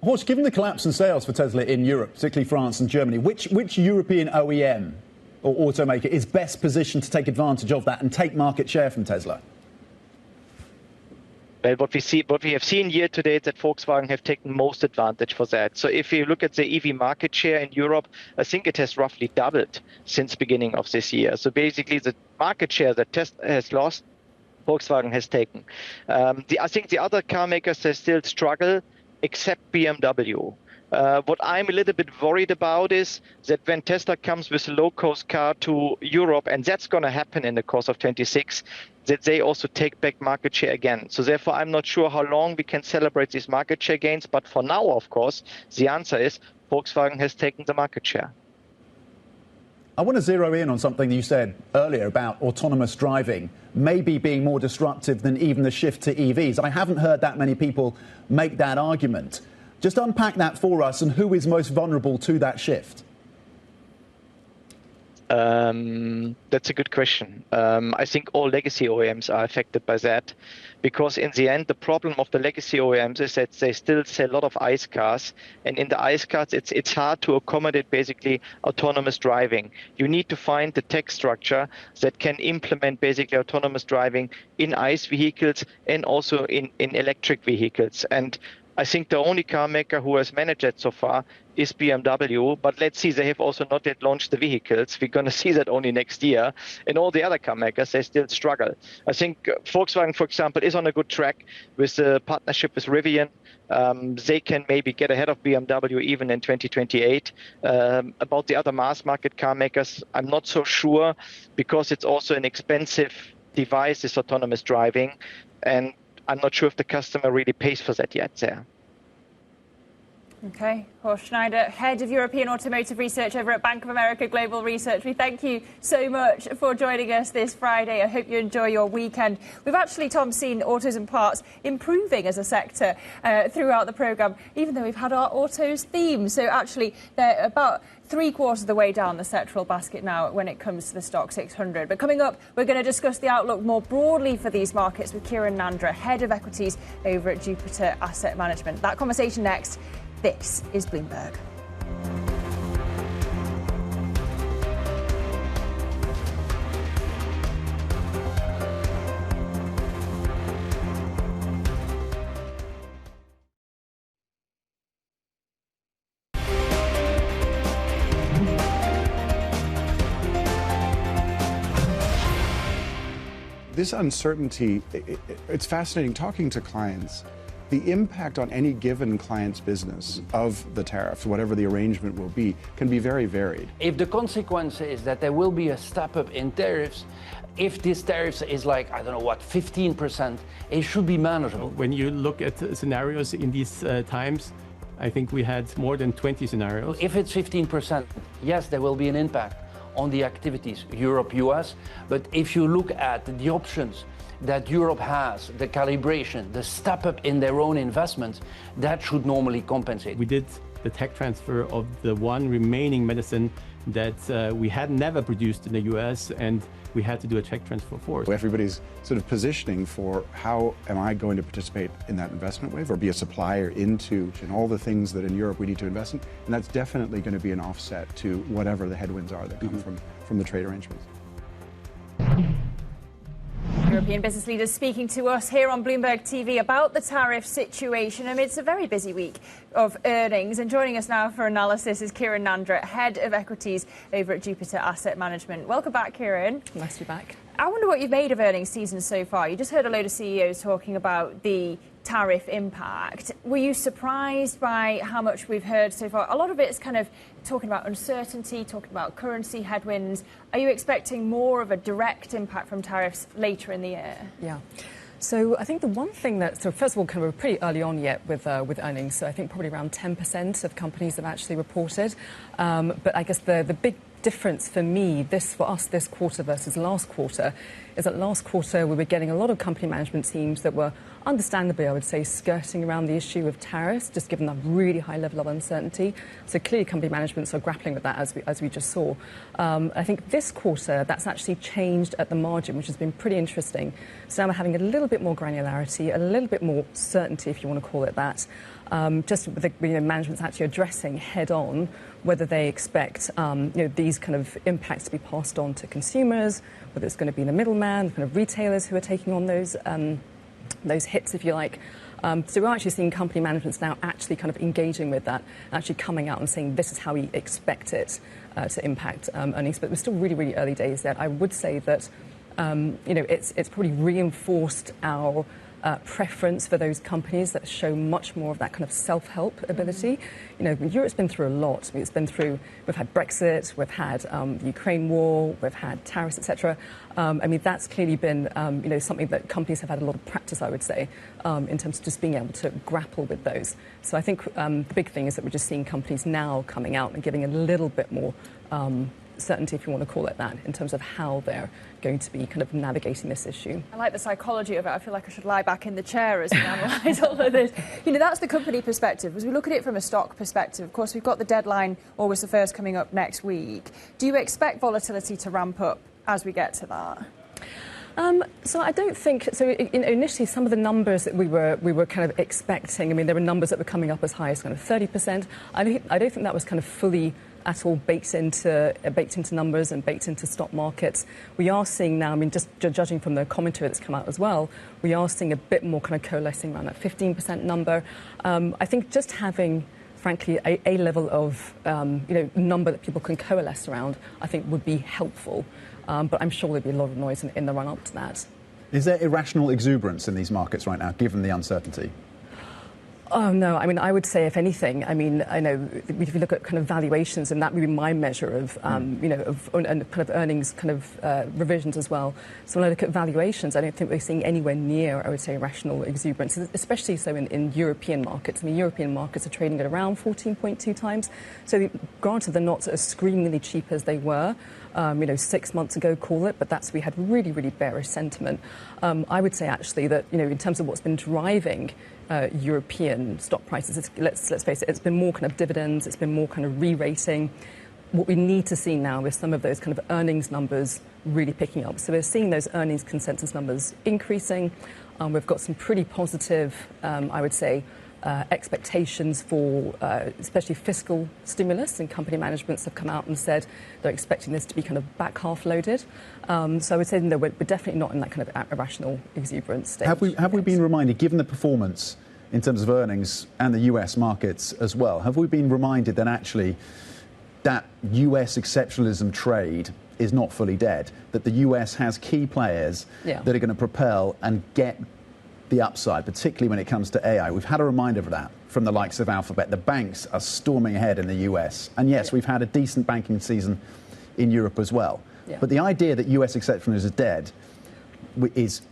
Horst, given the collapse in sales for Tesla in Europe, particularly France and Germany, which European OEM or automaker is best positioned to take advantage of that and take market share from Tesla?
Well, what we have seen year to date, that Volkswagen have taken most advantage for that. So if you look at the EV market share in Europe, I think it has roughly doubled since beginning of this year. So basically, the market share that Tesla has lost, Volkswagen has taken. I think the other car makers, they still struggle, except BMW. What I'm a little bit worried about is that when Tesla comes with a low-cost car to Europe, and that's going to happen in the course of 26, that they also take back market share again. So therefore, I'm not sure how long we can celebrate these market share gains. But for now, of course, the answer is Volkswagen has taken the market share.
I want to zero in on something you said earlier about autonomous driving maybe being more disruptive than even the shift to EVs. I haven't heard that many people make that argument. Just unpack that for us, and who is most vulnerable to that shift?
That's a good question. I think all legacy OEMs are affected by that, because in the end, the problem of the legacy OEMs is that they still sell a lot of ICE cars, and in the ICE cars, it's hard to accommodate basically autonomous driving. You need to find the tech structure that can implement basically autonomous driving in ICE vehicles and also in electric vehicles. And I think the only car maker who has managed that so far is BMW, but let's see, they have also not yet launched the vehicles. We're going to see that only next year. And all the other car makers, they still struggle. I think Volkswagen, for example, is on a good track with the partnership with Rivian. They can maybe get ahead of BMW even in 2028. About the other mass market car makers, I'm not so sure, because it's also an expensive device, this autonomous driving. And I'm not sure if the customer really pays for that yet there.
Okay, Horst Schneider, Head of European Automotive Research over at Bank of America Global Research. We thank you so much for joining us this Friday. I hope you enjoy your weekend. We've actually, Tom, seen autos and parts improving as a sector throughout the programme, even though we've had our autos theme. So actually, they're about 3/4 of the way down the sectoral basket now when it comes to the Stock 600. But coming up, we're going to discuss the outlook more broadly for these markets with Kiran Nandra, Head of Equities over at Jupiter Asset Management. That conversation next. This is Bloomberg.
This uncertainty, it's fascinating talking to clients. The impact on any given client's business of the tariffs, whatever the arrangement will be, can be very varied.
If the consequence is that there will be a step up in tariffs, if this tariffs is like, I don't know what, 15%, it should be manageable.
When you look at scenarios in these times, I think we had more than 20 scenarios.
If it's 15%, yes, there will be an impact on the activities, Europe, US. But if you look at the options that Europe has, the calibration, the step up in their own investments, that should normally compensate.
We did the tech transfer of the one remaining medicine that we had never produced in the US, and we had to do a tech transfer for it.
Everybody's sort of positioning for how am I going to participate in that investment wave or be a supplier into and all the things that in Europe we need to invest in. And that's definitely going to be an offset to whatever the headwinds are that come from the trade arrangements.
European business leaders speaking to us here on Bloomberg TV about the tariff situation amidst a very busy week of earnings. And joining us now for analysis is Kiran Nandra, Head of Equities over at Jupiter Asset Management. Welcome back, Kiran.
Nice to be back.
I wonder what you've made of earnings season so far. You just heard a load of CEOs talking about the tariff impact. Were you surprised by how much we've heard so far? A lot of it is kind of talking about uncertainty, talking about currency headwinds. Are you expecting more of a direct impact from tariffs later in the year?
Yeah. So I think the one thing that, so first of all, kind of we're pretty early on yet with earnings. So I think probably around 10% of companies have actually reported. But I guess the big difference for me, for us this quarter versus last quarter, is that last quarter we were getting a lot of company management teams that were understandably, I would say, skirting around the issue of tariffs, just given the really high level of uncertainty. So clearly company managements are grappling with that, as we just saw. I think this quarter, that's actually changed at the margin, which has been pretty interesting. So now we're having a little bit more granularity, a little bit more certainty, if you want to call it that. Just with the management's actually addressing head-on whether they expect these kind of impacts to be passed on to consumers, whether it's going to be the middleman, the kind of retailers who are taking on those those hits, if you like. So we're actually seeing company managements now actually kind of engaging with that, actually coming out and saying this is how we expect it to impact earnings. But we're still really, really early days there. I would say that it's probably reinforced our preference for those companies that show much more of that kind of self-help ability. Europe's been through a lot. We've had Brexit, we've had the Ukraine war, we've had tariffs, etc. That's clearly been, something that companies have had a lot of practice, I would say, in terms of just being able to grapple with those. So I think the big thing is that we're just seeing companies now coming out and giving a little bit more certainty, if you want to call it that, in terms of how they're going to be kind of navigating this issue.
I like the psychology of it. I feel like I should lie back in the chair as we analyse all of this. That's the company perspective. As we look at it from a stock perspective, of course, we've got the deadline, August the 1st, coming up next week. Do you expect volatility to ramp up as we get to that?
So I don't think so. Initially, some of the numbers that we were kind of expecting. There were numbers that were coming up as high as kind of 30%. I don't think that was kind of fully at all baked into numbers and baked into stock markets. We are seeing now, just judging from the commentary that's come out as well, we are seeing a bit more kind of coalescing around that 15% number. I think just having, frankly, a level of number that people can coalesce around, I think would be helpful. But I'm sure there'll be a lot of noise in the run-up to that.
Is there irrational exuberance in these markets right now, given the uncertainty?
Oh, no. I would say, if anything, I know if you look at kind of valuations, and that would be my measure of, and kind of earnings kind of revisions as well. So when I look at valuations, I don't think we're seeing anywhere near, I would say, rational exuberance, especially so in European markets. European markets are trading at around 14.2 times. So granted, they're not as screamingly cheap as they were, 6 months ago, call it, but we had really, really bearish sentiment. I would say, actually, that, in terms of what's been driving European stock prices, let's face it, it's been more kind of dividends, it's been more kind of re-rating. What we need to see now is some of those kind of earnings numbers really picking up. So we're seeing those earnings consensus numbers increasing. We've got some pretty positive, I would say, expectations for especially fiscal stimulus, and company managements have come out and said they're expecting this to be kind of back half loaded. So I would say we're definitely not in that kind of irrational exuberance stage.
Have we been reminded, given the performance in terms of earnings and the US markets as well, have we been reminded that actually that US exceptionalism trade is not fully dead, that the US has key players that are going to propel and get the upside, particularly when it comes to AI? We've had a reminder of that from the likes of Alphabet. The banks are storming ahead in the US. And yes, we've had a decent banking season in Europe as well. Yeah. But the idea that US exceptionalism is dead is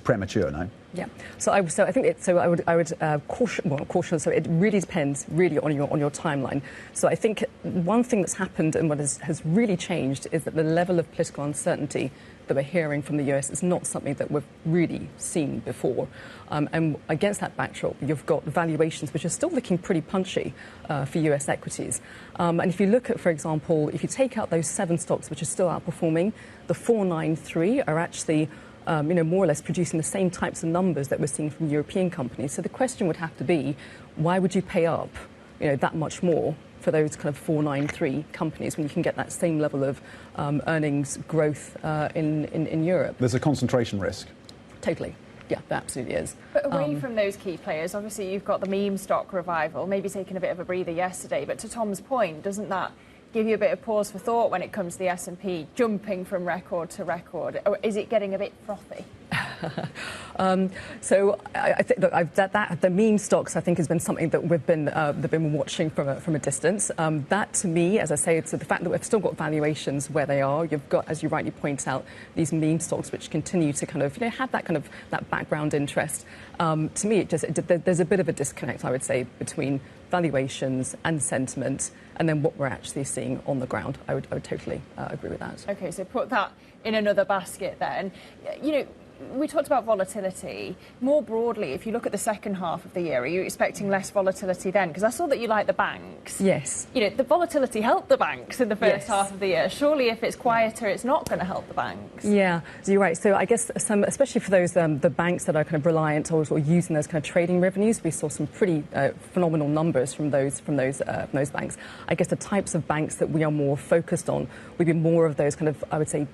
premature, no?
Yeah. So I think I would caution. So it really depends on your timeline. So I think one thing that's happened and what has really changed is that the level of political uncertainty that we're hearing from the US is not something that we've really seen before. And against that backdrop, you've got valuations which are still looking pretty punchy for US equities. And if you look at, for example, if you take out those 7 stocks which are still outperforming, the 493 are actually more or less producing the same types of numbers that we're seeing from European companies. So the question would have to be, why would you pay up that much more for those kind of 493 companies when you can get that same level of earnings growth in Europe?
There's a concentration risk.
Totally. Yeah, there absolutely is.
But away from those key players, obviously you've got the meme stock revival, maybe taking a bit of a breather yesterday. But to Tom's point, doesn't that give you a bit of pause for thought when it comes to the S&P jumping from record to record? Or is it getting a bit frothy?
So I think that the meme stocks, I think, has been something that we've been watching from a distance. That, to me, as I say, it's the fact that we've still got valuations where they are. You've got, as you rightly point out, these meme stocks which continue to kind of have that background interest. To me, there's a bit of a disconnect, I would say, between valuations and sentiment, and then what we're actually seeing on the ground. I would totally agree with that.
OK, so put that in another basket then. We talked about volatility. More broadly, if you look at the second half of the year, are you expecting less volatility then? Because I saw that you like the banks.
Yes.
The volatility helped the banks in the first half of the year. Surely if it's quieter, it's not going to help the banks.
Yeah, so you're right. So I guess especially for those the banks that are kind of reliant or using those kind of trading revenues, we saw some pretty phenomenal numbers from those banks. I guess the types of banks that we are more focused on would be more of those kind of, I would say,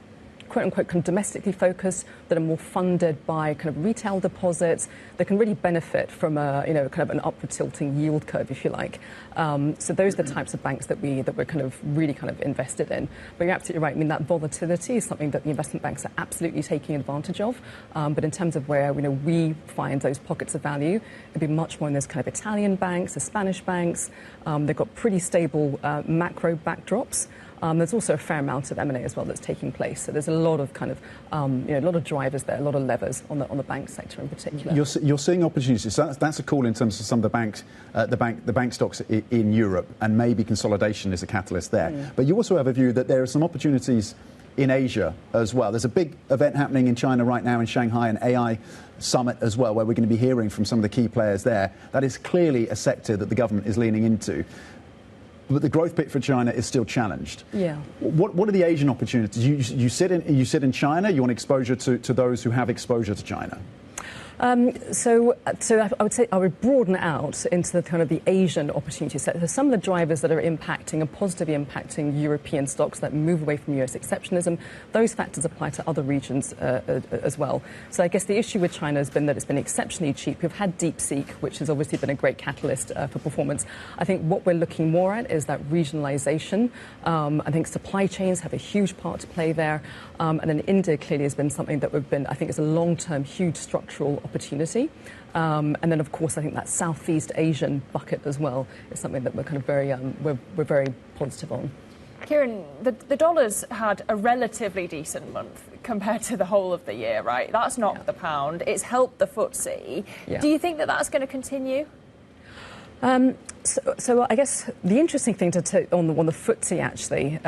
quote-unquote kind of domestically focused, that are more funded by kind of retail deposits, that can really benefit from a, kind of an upward tilting yield curve, if you like. So those are the types of banks that we're kind of really kind of invested in. But you're absolutely right. I mean, that volatility is something that the investment banks are absolutely taking advantage of. But in terms of where, we find those pockets of value, it'd be much more in those kind of Italian banks, the Spanish banks. They've got pretty stable macro backdrops. There's also a fair amount of M&A as well that's taking place. So there's a lot of kind of, a lot of drivers there, a lot of levers on the bank sector in particular.
You're seeing opportunities. So that's a call in terms of some of the banks, the bank stocks in Europe, and maybe consolidation is a catalyst there. But you also have a view that there are some opportunities in Asia as well. There's a big event happening in China right now in Shanghai, an AI summit as well, where we're going to be hearing from some of the key players there. That is clearly a sector that the government is leaning into. But the growth picture for China is still challenged.
Yeah.
What are the Asian opportunities? You sit in China. You want exposure to those who have exposure to China.
So I would say I would broaden out into the kind of the Asian opportunity set. So some of the drivers that are impacting and positively impacting European stocks that move away from US exceptionism, those factors apply to other regions as well. So I guess the issue with China has been that it's been exceptionally cheap. We've had DeepSeek, which has obviously been a great catalyst for performance. I think what we're looking more at is that regionalization. I think supply chains have a huge part to play there. And then India clearly has been something that I think is a long-term, huge structural opportunity. And then, of course, I think that Southeast Asian bucket as well is something that we're kind of we're very positive on.
Kiran, the dollar's had a relatively decent month compared to the whole of the year, right? That's knocked the pound. It's helped the FTSE. Yeah. Do you think that that's going to continue?
So I guess the interesting thing on the FTSE actually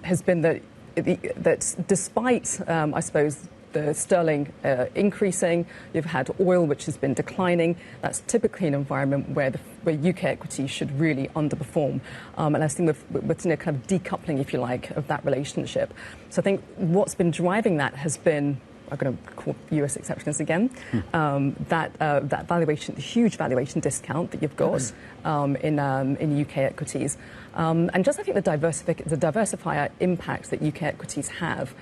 has been that despite, I suppose, the sterling increasing, you've had oil which has been declining. That's typically an environment where UK equities should really underperform. And I think we're seeing a kind of decoupling, if you like, of that relationship. So I think what's been driving that has been, I'm going to call US exceptionist again, that valuation, the huge valuation discount that you've got in UK equities. And just I think the diversifier impacts that UK equities have.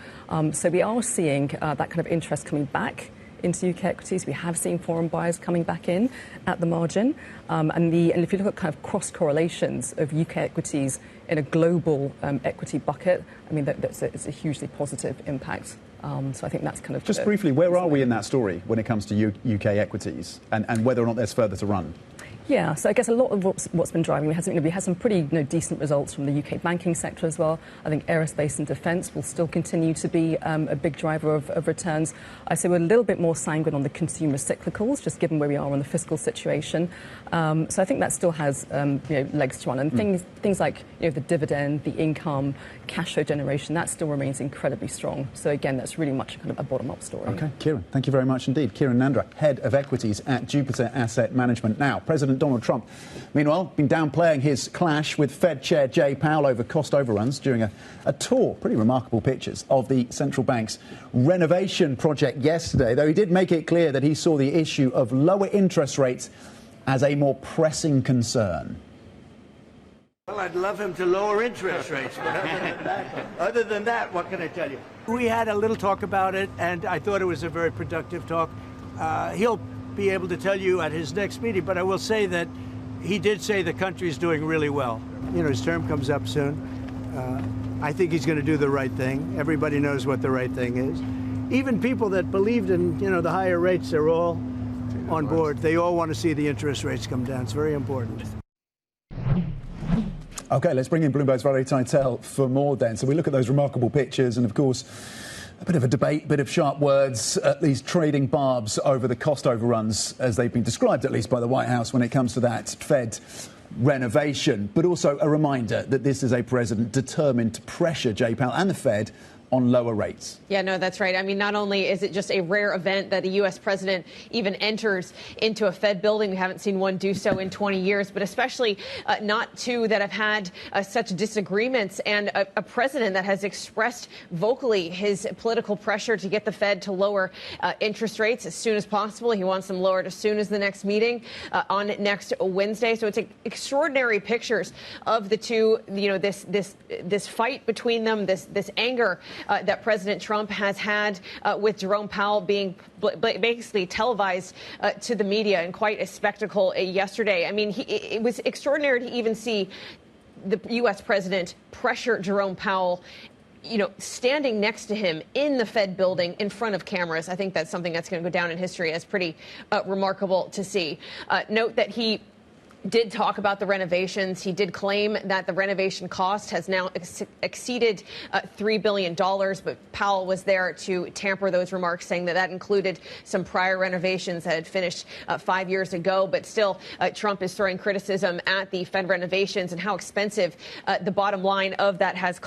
So we are seeing that kind of interest coming back into UK equities. We have seen foreign buyers coming back in at the margin. And if you look at kind of cross correlations of UK equities in a global equity bucket, I mean, it's a hugely positive impact. So I think that's kind of...
Just briefly, where are we in that story when it comes to UK equities and whether or not there's further to run?
Yeah, so I guess a lot of what's been driving, we had some pretty decent results from the UK banking sector as well. I think aerospace and defence will still continue to be a big driver of returns. I say we're a little bit more sanguine on the consumer cyclicals, just given where we are on the fiscal situation. So I think that still has legs to run. And things like the dividend, the income, cash flow generation, that still remains incredibly strong. So again, that's really much kind of a bottom-up story.
OK, Kiran, thank you very much indeed. Kiran Nandra, Head of Equities at Jupiter Asset Management. Now, President Donald Trump, meanwhile, been downplaying his clash with Fed Chair Jay Powell over cost overruns during a tour, pretty remarkable pictures, of the central bank's renovation project yesterday, though he did make it clear that he saw the issue of lower interest rates as a more pressing concern.
Well, I'd love him to lower interest rates, but other than that, what can I tell you? We had a little talk about it, and I thought it was a very productive talk. He'll be able to tell you at his next meeting, but I will say that he did say the country is doing really well. His term comes up soon. I think he's going to do the right thing. Everybody knows what the right thing is. Even people that believed in, the higher rates, they're all on board. They all want to see the interest rates come down. It's very important.
OK, let's bring in Bloomberg's Valerie Teitel for more then. So we look at those remarkable pictures and, of course, a bit of a debate, bit of sharp words, at least trading barbs over the cost overruns, as they've been described, at least by the White House, when it comes to that Fed renovation. But also a reminder that this is a president determined to pressure Jay Powell and the Fed on lower rates.
Yeah, no, that's right. I mean, not only is it just a rare event that a U.S. president even enters into a Fed building, we haven't seen one do so in 20 years, but especially not two that have had such disagreements, and a president that has expressed vocally his political pressure to get the Fed to lower interest rates as soon as possible. He wants them lowered as soon as the next meeting on next Wednesday. So it's extraordinary pictures of the two, this fight between them, this anger that President Trump has had with Jerome Powell being basically televised to the media in quite a spectacle yesterday. I mean, it was extraordinary to even see the U.S. president pressure Jerome Powell, standing next to him in the Fed building in front of cameras. I think that's something that's going to go down in history as pretty remarkable to see. Note that he did talk about the renovations. He did claim that the renovation cost has now exceeded $3 billion, but Powell was there to tamper those remarks, saying that included some prior renovations that had finished 5 years ago. But still, Trump is throwing criticism at the Fed renovations and how expensive the bottom line of that has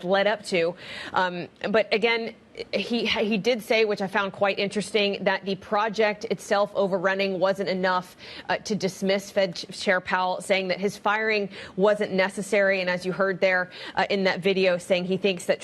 led up to. But again, he did say, which I found quite interesting, that the project itself overrunning wasn't enough to dismiss Fed Chair Powell, saying that his firing wasn't necessary. And as you heard there in that video, saying he thinks that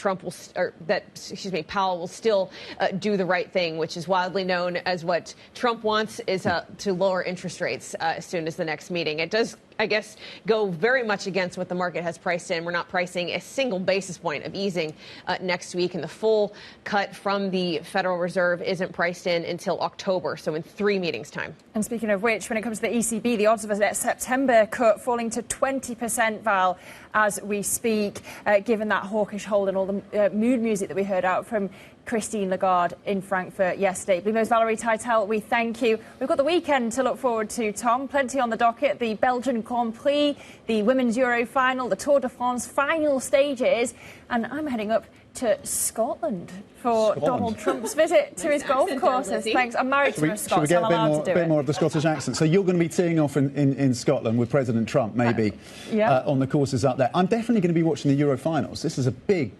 Powell will still do the right thing, which is widely known as what Trump wants is to lower interest rates as soon as the next meeting. It does, I guess, go very much against what the market has priced in. We're not pricing a single basis point of easing next week, and the full cut from the Federal Reserve isn't priced in until October, so in 3 meetings' time.
And speaking of which, when it comes to the ECB, the odds of a September cut falling to 20%, Val, as we speak, given that hawkish hold and all the mood music that we heard out from Christine Lagarde in Frankfurt yesterday. Bloomberg's Valerie Teitel, we thank you. We've got the weekend to look forward to, Tom. Plenty on the docket. The Belgian Grand Prix, the Women's Euro final, the Tour de France final stages. And I'm heading up to Scotland for Donald Trump's visit to his golf courses. Thanks. I'm married to a Scot,
Should we get
so I'm allowed to do
a bit more of the Scottish accent? So you're going to be teeing off in Scotland with President Trump, maybe, on the courses up there. I'm definitely going to be watching the Euro finals. This is a big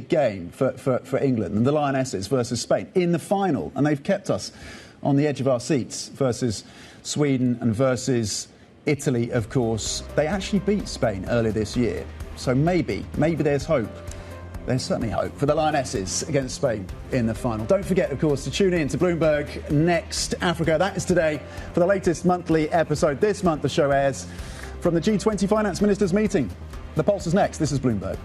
game for England and the Lionesses versus Spain in the final. And they've kept us on the edge of our seats versus Sweden and versus Italy, of course. They actually beat Spain earlier this year. So maybe there's hope. There's certainly hope for the Lionesses against Spain in the final. Don't forget, of course, to tune in to Bloomberg Next Africa. That is today for the latest monthly episode. This month, the show airs from the G20 Finance Ministers meeting. The Pulse is next. This is Bloomberg.